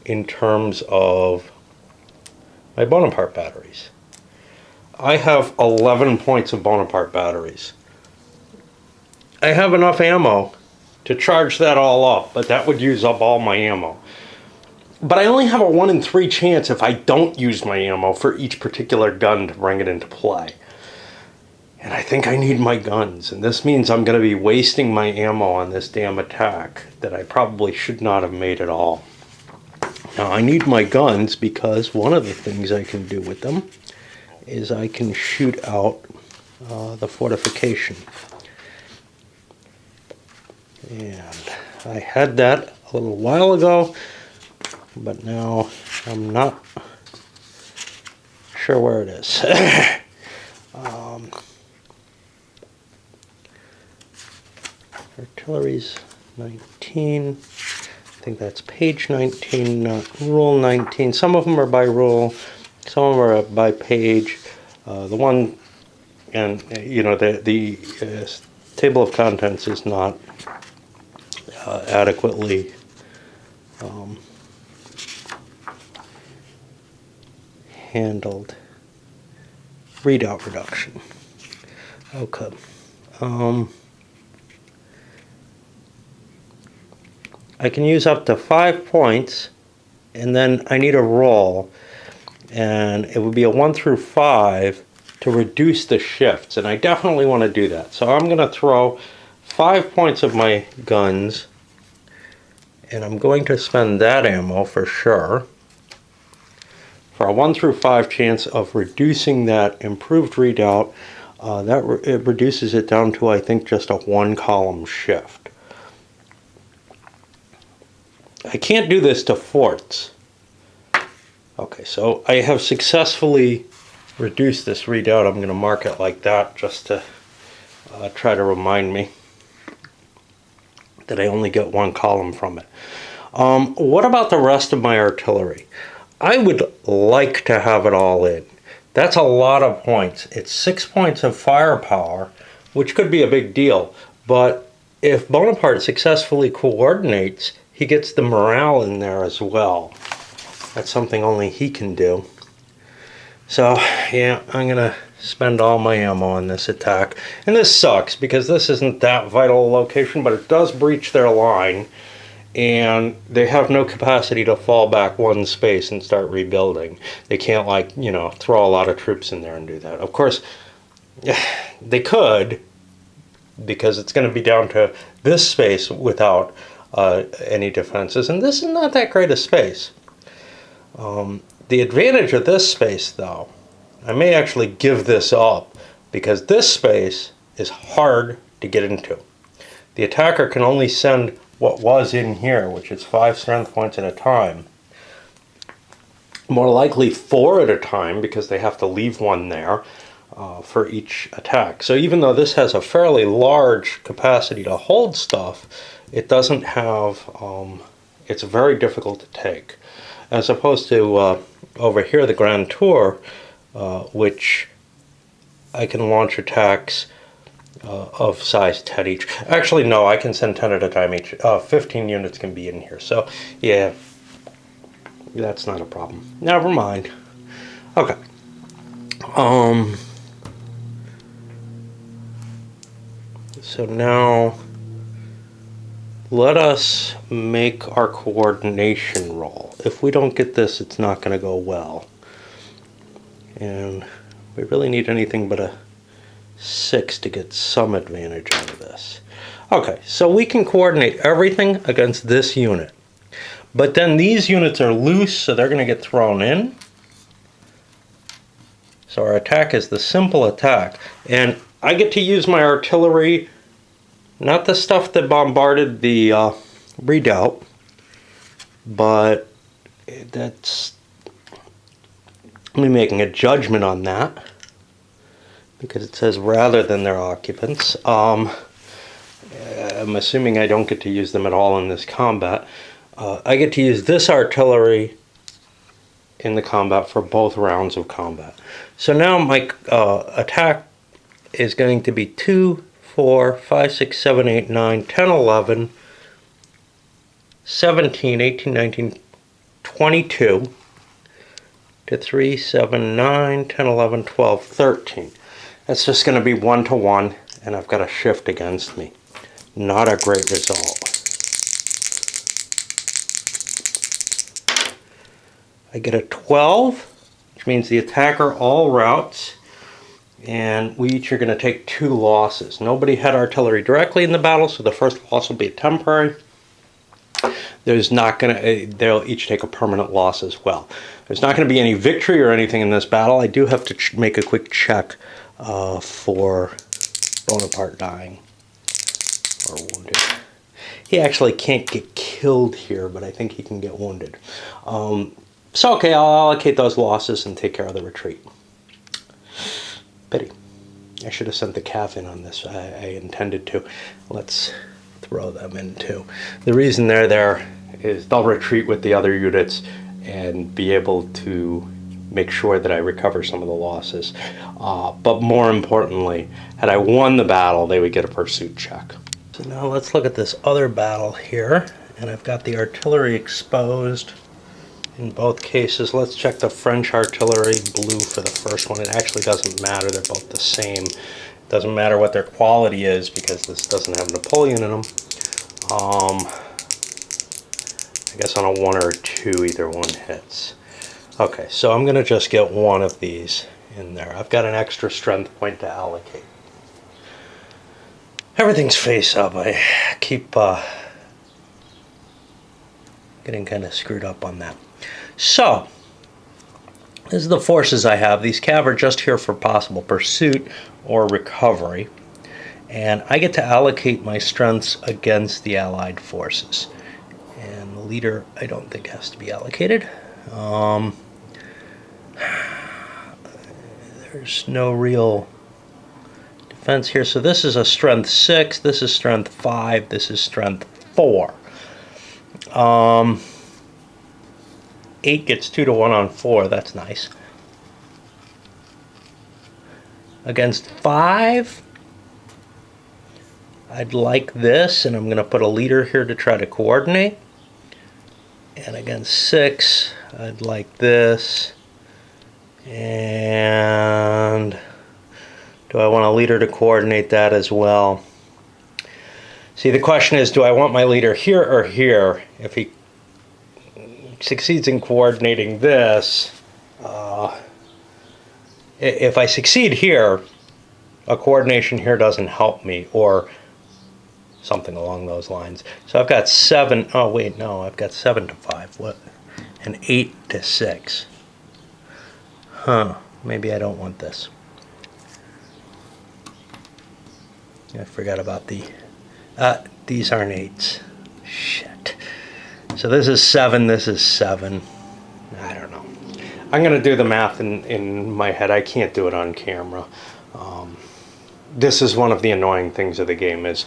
in terms of my Bonaparte batteries. I have 11 points of Bonaparte batteries. I have enough ammo to charge that all up, but that would use up all my ammo. But I only have a 1 in 3 chance if I don't use my ammo for each particular gun to bring it into play. And I think I need my guns, and this means I'm going to be wasting my ammo on this damn attack that I probably should not have made at all. Now I need my guns because one of the things I can do with them is I can shoot out the fortification. And I had that a little while ago, but now I'm not sure where it is. Artillery's 19. I think that's page 19, not rule 19. Some of them are by rule, some of them are by page. The one, and the table of contents is not adequately handled. Readout reduction. Okay. I can use up to 5 points, and then I need a roll, and it would be a 1 through 5 to reduce the shifts, and I definitely want to do that. So I'm going to throw 5 points of my guns, and I'm going to spend that ammo for sure for a 1 through 5 chance of reducing that improved readout. It reduces it down to, I think, just a 1 column shift. I can't do this to forts. Okay, so I have successfully reduced this readout. I'm going to mark it like that just to try to remind me that I only get 1 column from it. What about the rest of my artillery? I would like to have it all in. That's a lot of points. It's 6 points of firepower, which could be a big deal. But if Bonaparte successfully coordinates, he gets the morale in there as well. That's something only he can do. So, yeah, I'm going to spend all my ammo on this attack. And this sucks, because this isn't that vital a location, but it does breach their line. And they have no capacity to fall back 1 space and start rebuilding. They can't, throw a lot of troops in there and do that. Of course, they could, because it's going to be down to this space without any defenses, and this is not that great a space. The advantage of this space, though, I may actually give this up, because this space is hard to get into. The attacker can only send what was in here, which is 5 strength points at a time. More likely 4 at a time, because they have to leave 1 there for each attack. So even though this has a fairly large capacity to hold stuff, it doesn't have, it's very difficult to take. As opposed to over here, the Grand Tour, which I can launch attacks of size 10 each. Actually, no, I can send 10 at a time each. 15 units can be in here. So, yeah, that's not a problem. Never mind. Okay. So now, let us make our coordination roll. If we don't get this, it's not going to go well. And we really need anything but a 6 to get some advantage out of this. Okay, so we can coordinate everything against this unit. But then these units are loose, so they're going to get thrown in. So our attack is the simple attack. And I get to use my artillery, not the stuff that bombarded the redoubt, but that's, me making a judgment on that, because it says rather than their occupants. I'm assuming I don't get to use them at all in this combat. I get to use this artillery in the combat for both rounds of combat. So now my attack is going to be 2, 4, 5, 6, 7, 8, 9, 10, 11, 17, 18, 19, 22, to 3, 7, 9, 10, 11, 12, 13. That's just going to be 1 to 1, and I've got a shift against me. Not a great result. I get a 12, which means the attacker all routes, and we each are going to take 2 losses. Nobody had artillery directly in the battle, so the first loss will be temporary. There's not going to, they'll each take a permanent loss as well. There's not going to be any victory or anything in this battle. I do have to make a quick check for Bonaparte dying or wounded. He actually can't get killed here, but I think he can get wounded. So okay, I'll allocate those losses and take care of the retreat. Pity. I should have sent the cav in on this. I intended to. Let's throw them in too. The reason they're there is they'll retreat with the other units and be able to make sure that I recover some of the losses. But more importantly, had I won the battle, they would get a pursuit check. So now let's look at this other battle here. And I've got the artillery exposed in both cases. Let's check the French artillery. Blue for the first one. It actually doesn't matter. They're both the same. It doesn't matter what their quality is because this doesn't have Napoleon in them. I guess on a 1 or a 2, either one hits. Okay, so I'm going to just get one of these in there. I've got an extra strength point to allocate. Everything's face up. I keep getting kind of screwed up on that. So, this is the forces I have. These cav are just here for possible pursuit or recovery. And I get to allocate my strengths against the Allied forces. And the leader, I don't think, has to be allocated. There's no real defense here. So this is a strength 6, this is strength 5, this is strength 4. 8 gets 2 to 1 on 4, that's nice. Against 5, I'd like this, and I'm going to put a leader here to try to coordinate. And against 6, I'd like this. And do I want a leader to coordinate that as well? See, the question is, do I want my leader here or here? If he succeeds in coordinating this, if I succeed here, a coordination here doesn't help me, or something along those lines. So I've got 7, oh wait, no, I've got 7 to 5, what? And 8 to 6. Huh, maybe I don't want this. I forgot about the, these aren't 8s. Shit. So this is 7, this is 7. I don't know. I'm going to do the math in my head. I can't do it on camera. This is one of the annoying things of the game, is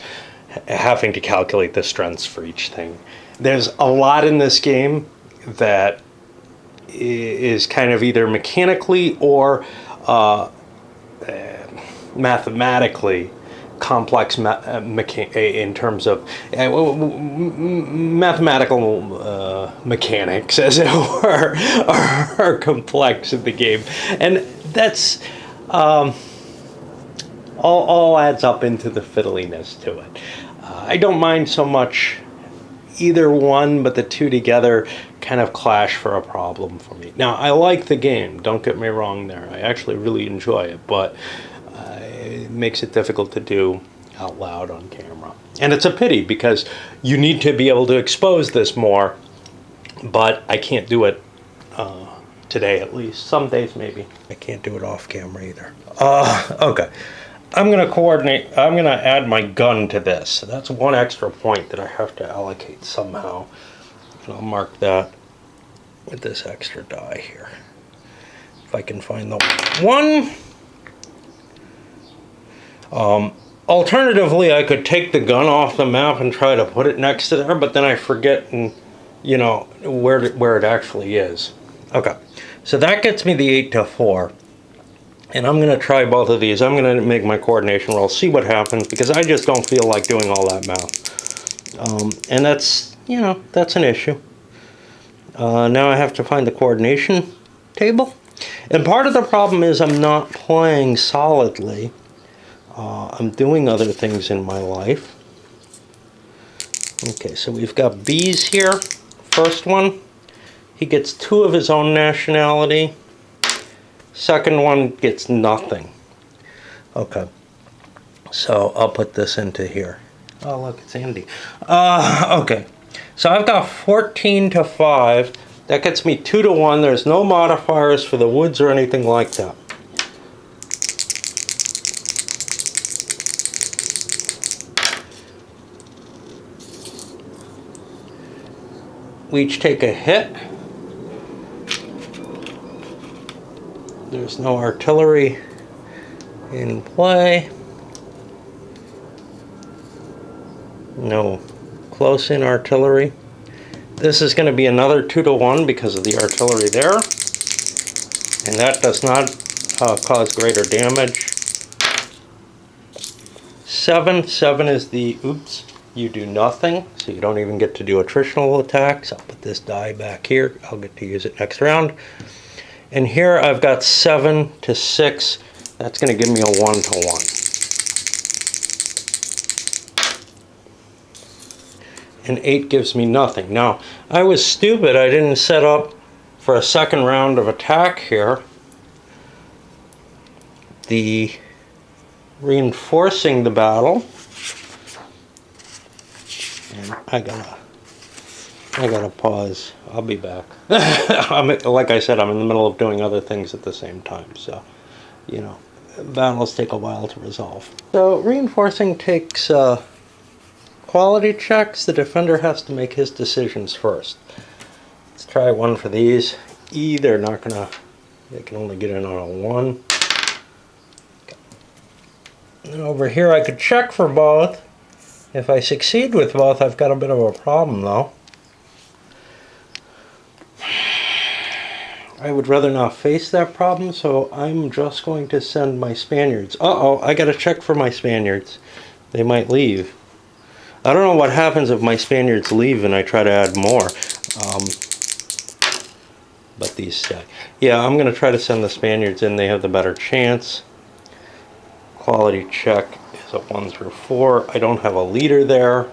having to calculate the strengths for each thing. There's a lot in this game that is kind of either mechanically or mathematically complex in terms of mathematical mechanics, as it were, are complex in the game, and that's all adds up into the fiddliness to it. I don't mind so much either one, but the two together kind of clash for a problem for me. Now, I like the game, don't get me wrong there. I actually really enjoy it, but it makes it difficult to do out loud on camera. And it's a pity, because you need to be able to expose this more, but I can't do it today, at least. Some days maybe. I can't do it off camera either. Okay. I'm going to coordinate, I'm going to add my gun to this. So that's one extra point that I have to allocate somehow. And I'll mark that with this extra die here. If I can find the one. Alternatively, I could take the gun off the map and try to put it next to there, but then I forget, and you know, where it actually is. Okay, so that gets me the 8 to 4. And I'm going to try both of these. I'm going to make my coordination roll, see what happens, because I just don't feel like doing all that math. And that's, you know, that's an issue. Now I have to find the coordination table. And part of the problem is I'm not playing solidly. I'm doing other things in my life. Okay, so we've got B's here. First one, he gets 2 of his own nationality. Second one gets nothing. Okay, so I'll put this into here. Oh, look, it's Andy. Okay, so I've got 14 to 5. That gets me 2 to 1. There's no modifiers for the woods or anything like that. We each take a hit. There's no artillery in play. No close-in artillery. This is going to be another 2 to 1 because of the artillery there. And that does not cause greater damage. 7. 7 is the, oops, you do nothing. So you don't even get to do attritional attacks. I'll put this die back here. I'll get to use it next round. And here I've got 7 to 6. That's going to give me a 1 to 1. And 8 gives me nothing. Now, I was stupid. I didn't set up for a second round of attack here. The reinforcing the battle. And I gotta pause. I'll be back. Like I said, I'm in the middle of doing other things at the same time. So, you know, battles take a while to resolve. So reinforcing takes quality checks. The defender has to make his decisions first. Let's try one for these. They're not gonna, they can only get in on a 1. And over here I could check for both. If I succeed with both, I've got a bit of a problem though. I would rather not face that problem, so I'm just going to send my Spaniards. Uh-oh, I gotta check for my Spaniards. They might leave. I don't know what happens if my Spaniards leave and I try to add more. But these stay. Yeah, I'm gonna try to send the Spaniards in. They have the better chance. Quality check is a 1 through 4. I don't have a leader there,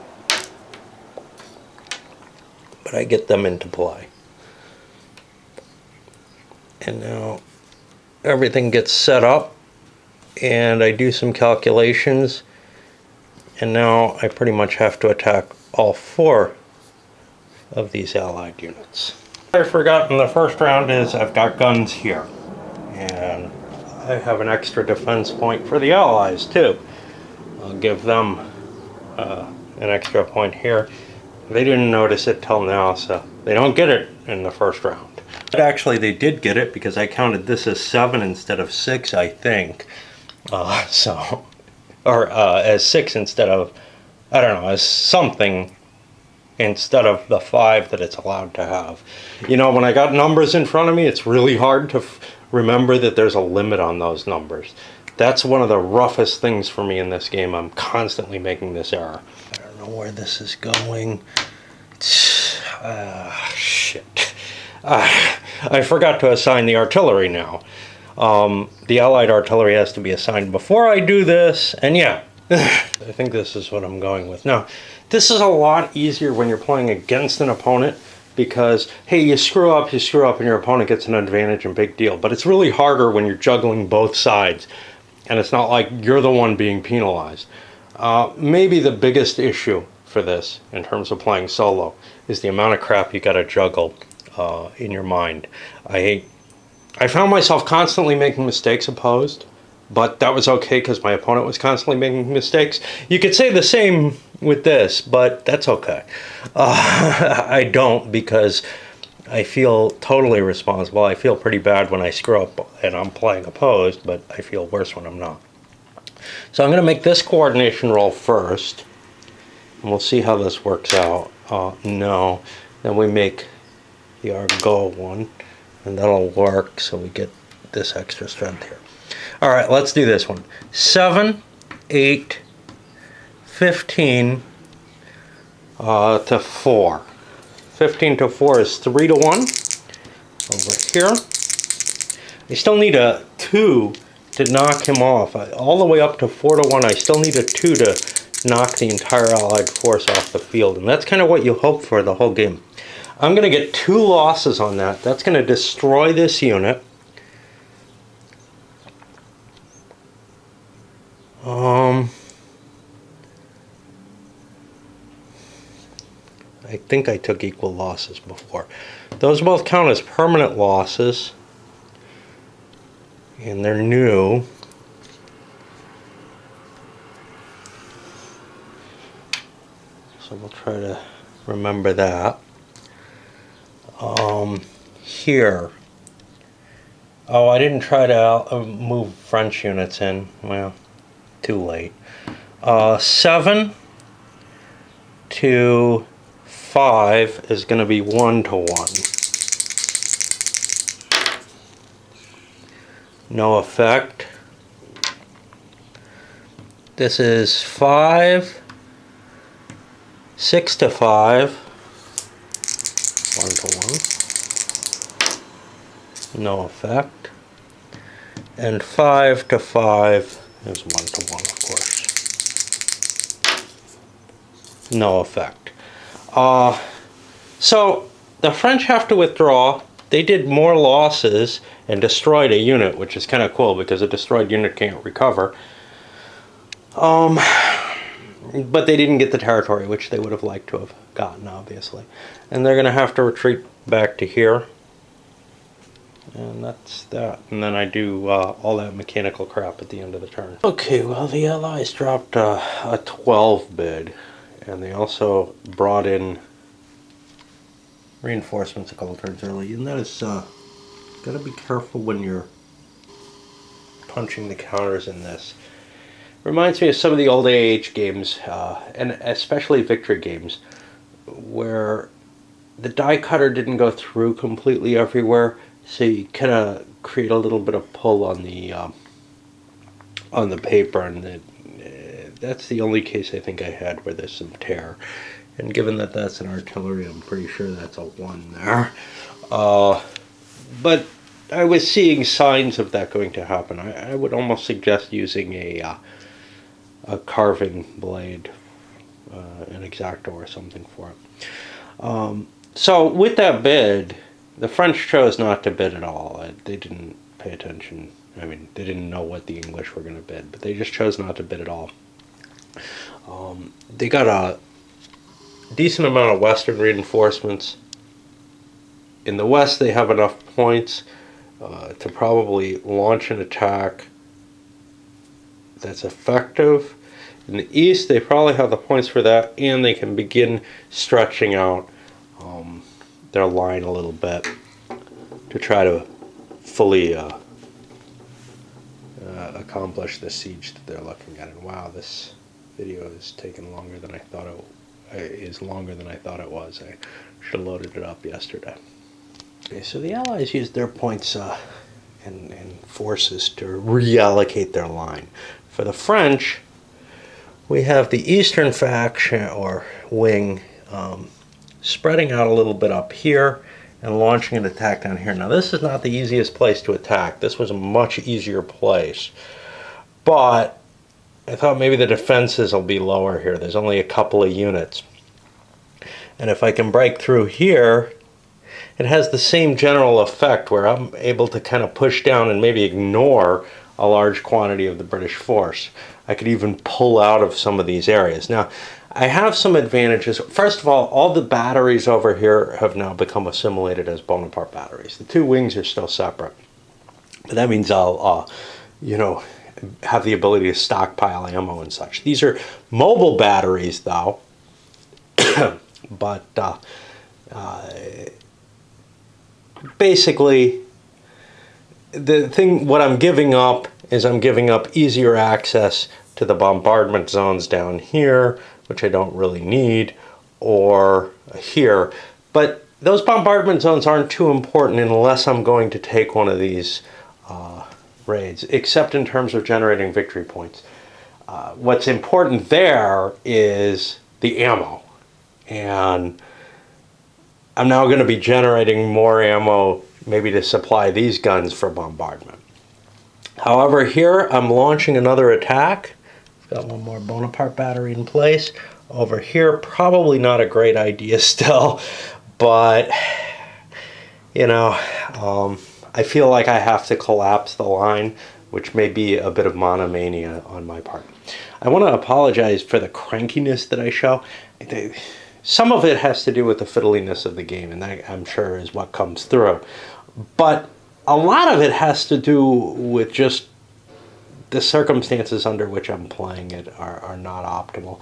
but I get them into play. And now everything gets set up and I do some calculations, and now I pretty much have to attack all 4 of these allied units. What I forgot in the first round is I've got guns here, and I have an extra defense point for the allies too. I'll give them an extra point here. They didn't notice it till now, so they don't get it in the first round. But actually they did get it because I counted this as 7 instead of 6, I think. Or as 6 instead of, I don't know, as something instead of the 5 that it's allowed to have. You know, when I got numbers in front of me, it's really hard to remember that there's a limit on those numbers. That's one of the roughest things for me in this game. I'm constantly making this error. I don't know where this is going. Shit. I forgot to assign the artillery now. The allied artillery has to be assigned before I do this, and yeah, I think this is what I'm going with. Now, this is a lot easier when you're playing against an opponent because, hey, you screw up, and your opponent gets an advantage and big deal. But it's really harder when you're juggling both sides, and it's not like you're the one being penalized. Maybe the biggest issue for this, in terms of playing solo, is the amount of crap you gotta juggle in your mind. I found myself constantly making mistakes opposed, but that was okay because my opponent was constantly making mistakes. You could say the same with this, but that's okay. I don't, because I feel totally responsible. I feel pretty bad when I screw up and I'm playing opposed, but I feel worse when I'm not. So I'm going to make this coordination roll first, and we'll see how this works out. No, then we make the Argo one, and that'll work, so we get this extra strength here. All right, let's do this one. 7, 8, 15 to 4. 15 to 4 is 3 to 1 over here. I still need a 2 to knock him off. All the way up to 4 to 1, I still need a 2 to knock the entire Allied force off the field. And that's kind of what you hope for the whole game. I'm going to get 2 losses on that. That's going to destroy this unit. I think I took equal losses before. Those both count as permanent losses. And they're new. So we'll try to remember that. Here. Oh, I didn't try to move French units in. Well, too late. 7 to 5 is going to be 1 to 1. No effect. This is 5, 6 to 5, 1 to 1. No effect. And 5 to 5 is 1 to 1, of course. No effect. So the French have to withdraw. They did more losses and destroyed a unit, which is kind of cool because a destroyed unit can't recover. But they didn't get the territory, which they would have liked to have gotten, obviously. And they're going to have to retreat back to here. And that's that. And then I do all that mechanical crap at the end of the turn. Okay, well, the Allies dropped a 12 bid. And they also brought in reinforcements a couple turns early. And that is, got to be careful when you're punching the counters in this. Reminds me of some of the old AH games, and especially victory games, where the die cutter didn't go through completely everywhere, so you kind of create a little bit of pull on the paper, and that's the only case I think I had where there's some tear. And given that that's an artillery, I'm pretty sure that's a 1 there. But I was seeing signs of that going to happen. I would almost suggest using a carving blade, an X-Acto or something for it. So with that bid, the French chose not to bid at all. They didn't pay attention. I mean, they didn't know what the English were going to bid, but they just chose not to bid at all. They got a decent amount of Western reinforcements. In the West, they have enough points to probably launch an attack that's effective. In the East, they probably have the points for that, and they can begin stretching out their line a little bit to try to fully accomplish the siege that they're looking at. And wow, this video is taking longer than I thought it was. I should have loaded it up yesterday. Okay, so the Allies used their points and forces to reallocate their line. For the French, we have the eastern faction or wing spreading out a little bit up here and launching an attack down here. Now this is not the easiest place to attack. This was a much easier place. But I thought maybe the defenses will be lower here. There's only a couple of units. And if I can break through here, it has the same general effect where I'm able to kind of push down and maybe ignore a large quantity of the British force. I could even pull out of some of these areas. Now, I have some advantages. First of all the batteries over here have now become assimilated as Bonaparte batteries. The 2 wings are still separate. But that means I'll, have the ability to stockpile ammo and such. These are mobile batteries, though. But basically, what I'm giving up is I'm giving up easier access to the bombardment zones down here, which I don't really need, or here. But those bombardment zones aren't too important unless I'm going to take one of these raids, except in terms of generating victory points. What's important there is the ammo. And I'm now going to be generating more ammo maybe to supply these guns for bombardment. However, here I'm launching another attack Got one more Bonaparte battery in place. Over here, probably not a great idea still, but you know, I feel like I have to collapse the line, which may be a bit of monomania on my part. I want to apologize for the crankiness that I show. Some of it has to do with the fiddliness of the game, and that, I'm sure, is what comes through. But a lot of it has to do with just the circumstances under which I'm playing it are not optimal.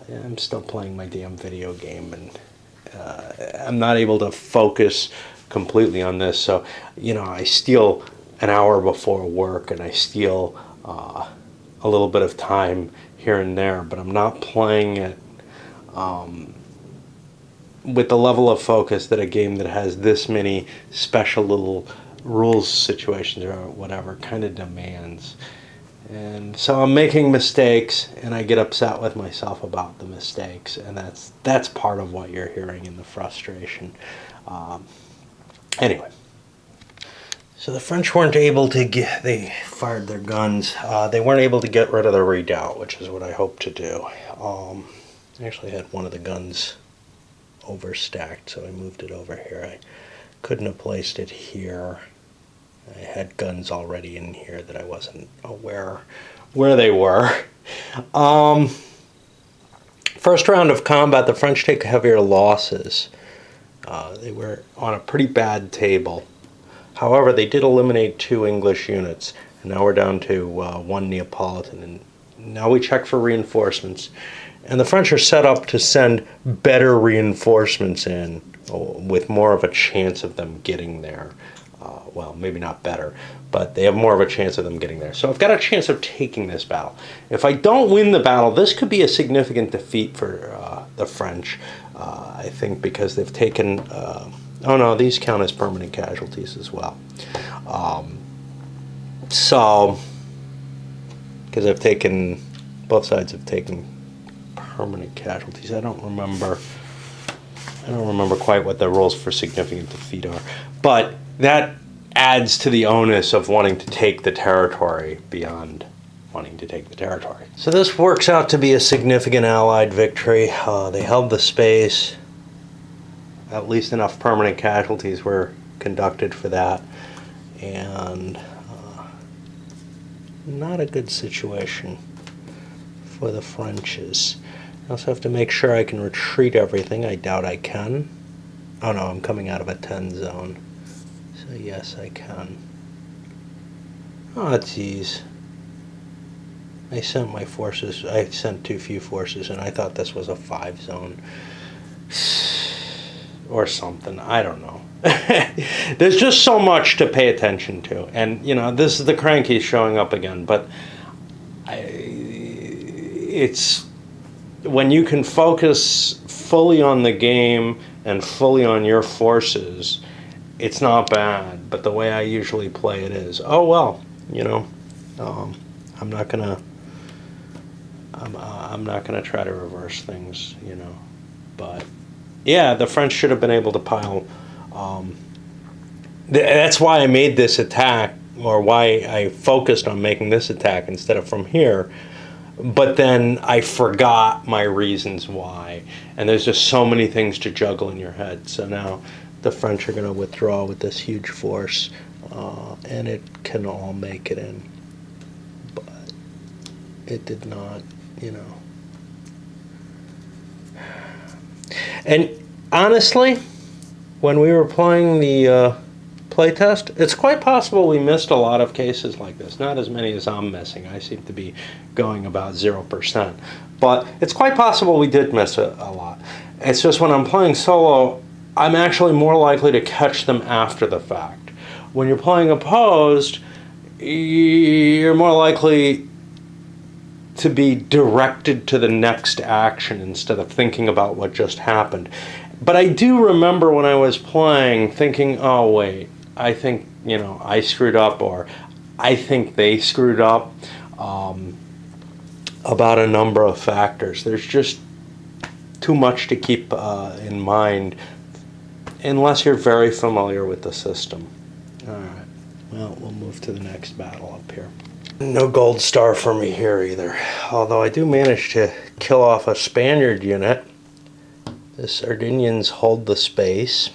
I'm still playing my damn video game, and I'm not able to focus completely on this. So, you know, I steal an hour before work, and I steal a little bit of time here and there, but I'm not playing it with the level of focus that a game that has this many special little rules situations or whatever kind of demands. And so I'm making mistakes, and I get upset with myself about the mistakes, and that's part of what you're hearing in the frustration. Anyway, so the French weren't able to they fired their guns. They weren't able to get rid of the redoubt, which is what I hoped to do. I actually had one of the guns overstacked, so I moved it over here. I couldn't have placed it here. I had guns already in here that I wasn't aware where they were. First round of combat, the French take heavier losses. They were on a pretty bad table. However, they did eliminate 2 English units, and now we're down to 1 Neapolitan. And now we check for reinforcements. And the French are set up to send better reinforcements in, with more of a chance of them getting there. Well, maybe not better, but they have more of a chance of them getting there. So I've got a chance of taking this battle. If I don't win the battle, this could be a significant defeat for the French, I think, because they've taken... oh no, these count as permanent casualties as well. So, because I've taken... both sides have taken permanent casualties. I don't remember quite what the rules for significant defeat are, but that adds to the onus of wanting to take the territory beyond wanting to take the territory. So this works out to be a significant Allied victory. They held the space. At least enough permanent casualties were conducted for that, and not a good situation for the Frenches. I also have to make sure I can retreat everything. I doubt I can. Oh no, I'm coming out of a 10 zone. So yes, I can. Oh, geez. I sent my forces, I sent too few forces, and I thought this was a 5 zone. Or something, I don't know. There's just so much to pay attention to. And, you know, this is the cranky showing up again, but it's... when you can focus fully on the game and fully on your forces, it's not bad. But the way I usually play it is, oh well, you know, I'm not gonna try to reverse things, you know. But yeah, the French should have been able to pile. That's why I made this attack, or why I focused on making this attack instead of from here. But then I forgot my reasons why. And there's just so many things to juggle in your head. So now the French are going to withdraw with this huge force. And it can all make it in. But it did not, you know. And honestly, when we were playing the playtest, it's quite possible we missed a lot of cases like this. Not as many as I'm missing. I seem to be going about 0%. But it's quite possible we did miss a lot. It's just when I'm playing solo, I'm actually more likely to catch them after the fact. When you're playing opposed, you're more likely to be directed to the next action instead of thinking about what just happened. But I do remember when I was playing thinking, oh wait, I think, you know, I screwed up, or I think they screwed up, about a number of factors. There's just too much to keep in mind unless you're very familiar with the system. All right, well, we'll move to the next battle up here. No gold star for me here either. Although I do manage to kill off a Spaniard unit. The Sardinians hold the space.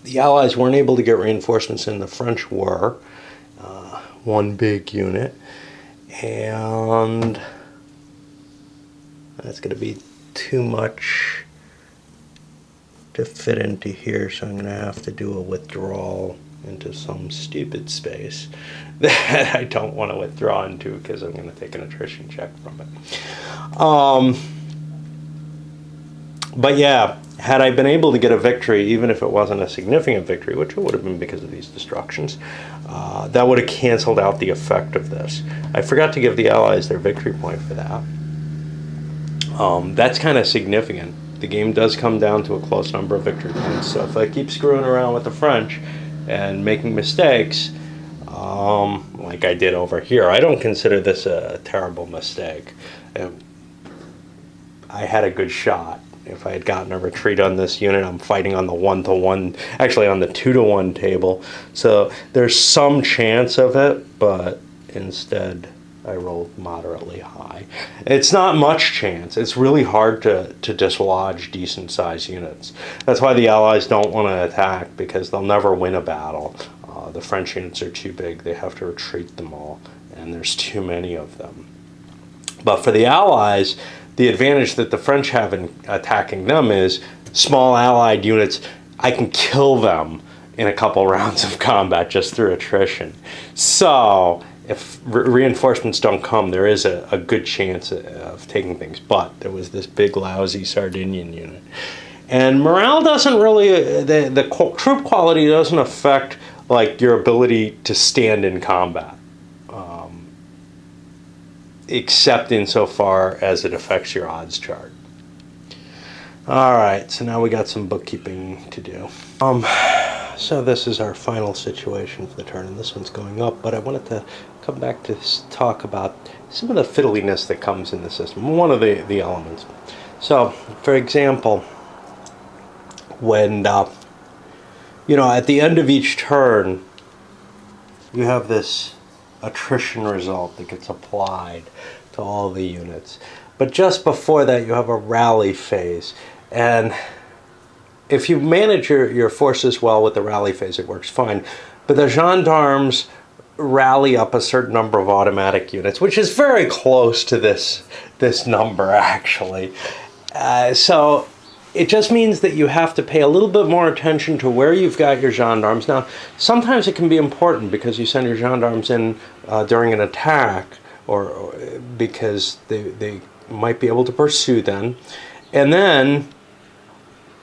The Allies weren't able to get reinforcements in, the French were. One big unit. And that's going to be too much to fit into here, so I'm going to have to do a withdrawal into some stupid space that I don't want to withdraw into because I'm going to take an attrition check from it. But yeah, had I been able to get a victory, even if it wasn't a significant victory, which it would have been because of these destructions, that would have canceled out the effect of this. I forgot to give the Allies their victory point for that. That's kind of significant. The game does come down to a close number of victory points, so if I keep screwing around with the French and making mistakes, like I did over here, I don't consider this a terrible mistake. I had a good shot. If I had gotten a retreat on this unit, I'm fighting on the 1-to-1, actually on the 2-to-1 table. So there's some chance of it, but instead I rolled moderately high. It's not much chance. It's really hard to dislodge decent sized units. That's why the Allies don't want to attack, because they'll never win a battle. The French units are too big. They have to retreat them all, and there's too many of them. But for the Allies, the advantage that the French have in attacking them is small Allied units, I can kill them in a couple rounds of combat just through attrition. So if reinforcements don't come, there is a good chance of taking things. But there was this big lousy Sardinian unit. And morale doesn't really, the troop quality doesn't affect like your ability to stand in combat. Except insofar as it affects your odds chart. Alright, so now we got some bookkeeping to do. So this is our final situation for the turn, and this one's going up, but I wanted to come back to talk about some of the fiddliness that comes in the system, one of the elements. So, for example, when, you know, at the end of each turn, you have this attrition result that gets applied to all the units. But just before that, you have a rally phase. And if you manage your forces well with the rally phase, it works fine. But the gendarmes rally up a certain number of automatic units, which is very close to this number, actually. So it just means that you have to pay a little bit more attention to where you've got your gendarmes. Now, sometimes it can be important because you send your gendarmes in during an attack, or because they might be able to pursue then. And then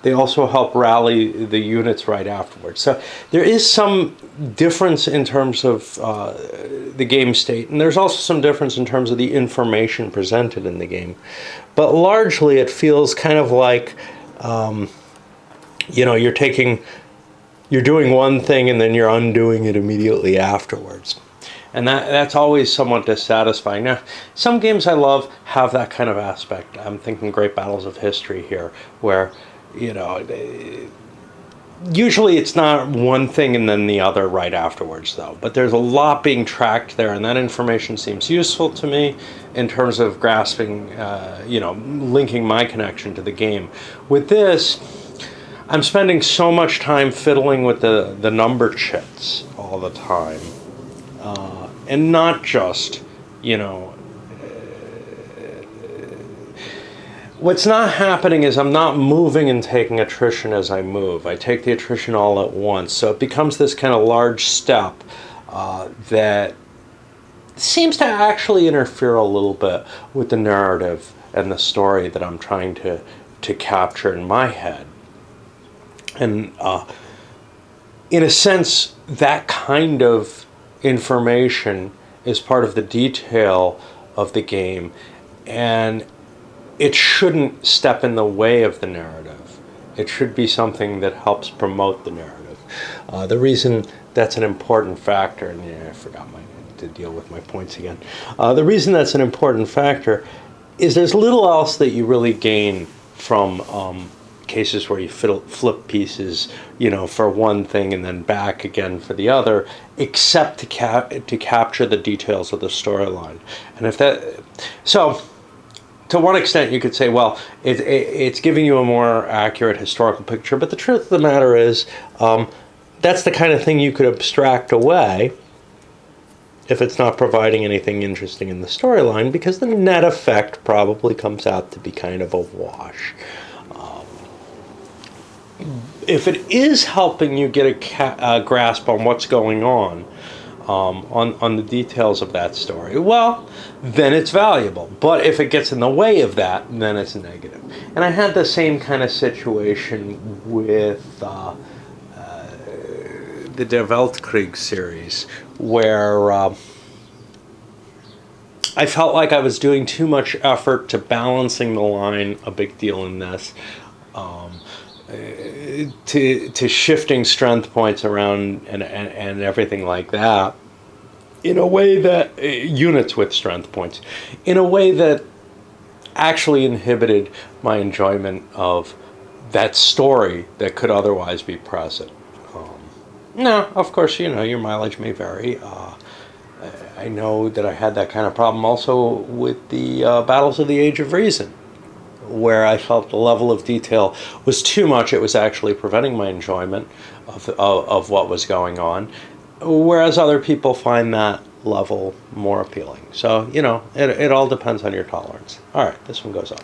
they also help rally the units right afterwards. So there is some difference in terms of the game state, and there's also some difference in terms of the information presented in the game. But largely it feels kind of like, you know, you're doing one thing and then you're undoing it immediately afterwards. And that's always somewhat dissatisfying. Now, some games I love have that kind of aspect. I'm thinking Great Battles of History here, where, you know, usually it's not one thing and then the other right afterwards, though. But there's a lot being tracked there, and that information seems useful to me in terms of grasping, you know, linking my connection to the game. With this, I'm spending so much time fiddling with the number chits all the time. And not just, you know, what's not happening is I'm not moving and taking attrition as I move. I take the attrition all at once. So it becomes this kind of large step that seems to actually interfere a little bit with the narrative and the story that I'm trying to capture in my head. And in a sense, that kind of information is part of the detail of the game, and it shouldn't step in the way of the narrative. It should be something that helps promote the narrative. The reason that's an important factor, and yeah, I forgot to deal with my points again. The reason that's an important factor is there's little else that you really gain from cases where you flip pieces, for one thing and then back again for the other, except to capture the details of the storyline. And so to one extent you could say, well, it's giving you a more accurate historical picture, but the truth of the matter is, that's the kind of thing you could abstract away if it's not providing anything interesting in the storyline, because the net effect probably comes out to be kind of a wash. If it is helping you get a grasp on what's going on the details of that story, well, then it's valuable. But if it gets in the way of that, then it's negative. And I had the same kind of situation with the Der Weltkrieg series, where I felt like I was doing too much effort to balancing the line, a big deal in this, to shifting strength points around and everything like that, in a way that, units with strength points, in a way that actually inhibited my enjoyment of that story that could otherwise be present. Now, of course, your mileage may vary. I know that I had that kind of problem also with the Battles of the Age of Reason, where I felt the level of detail was too much. It was actually preventing my enjoyment of what was going on, whereas other people find that level more appealing. So, it all depends on your tolerance. All right, this one goes up.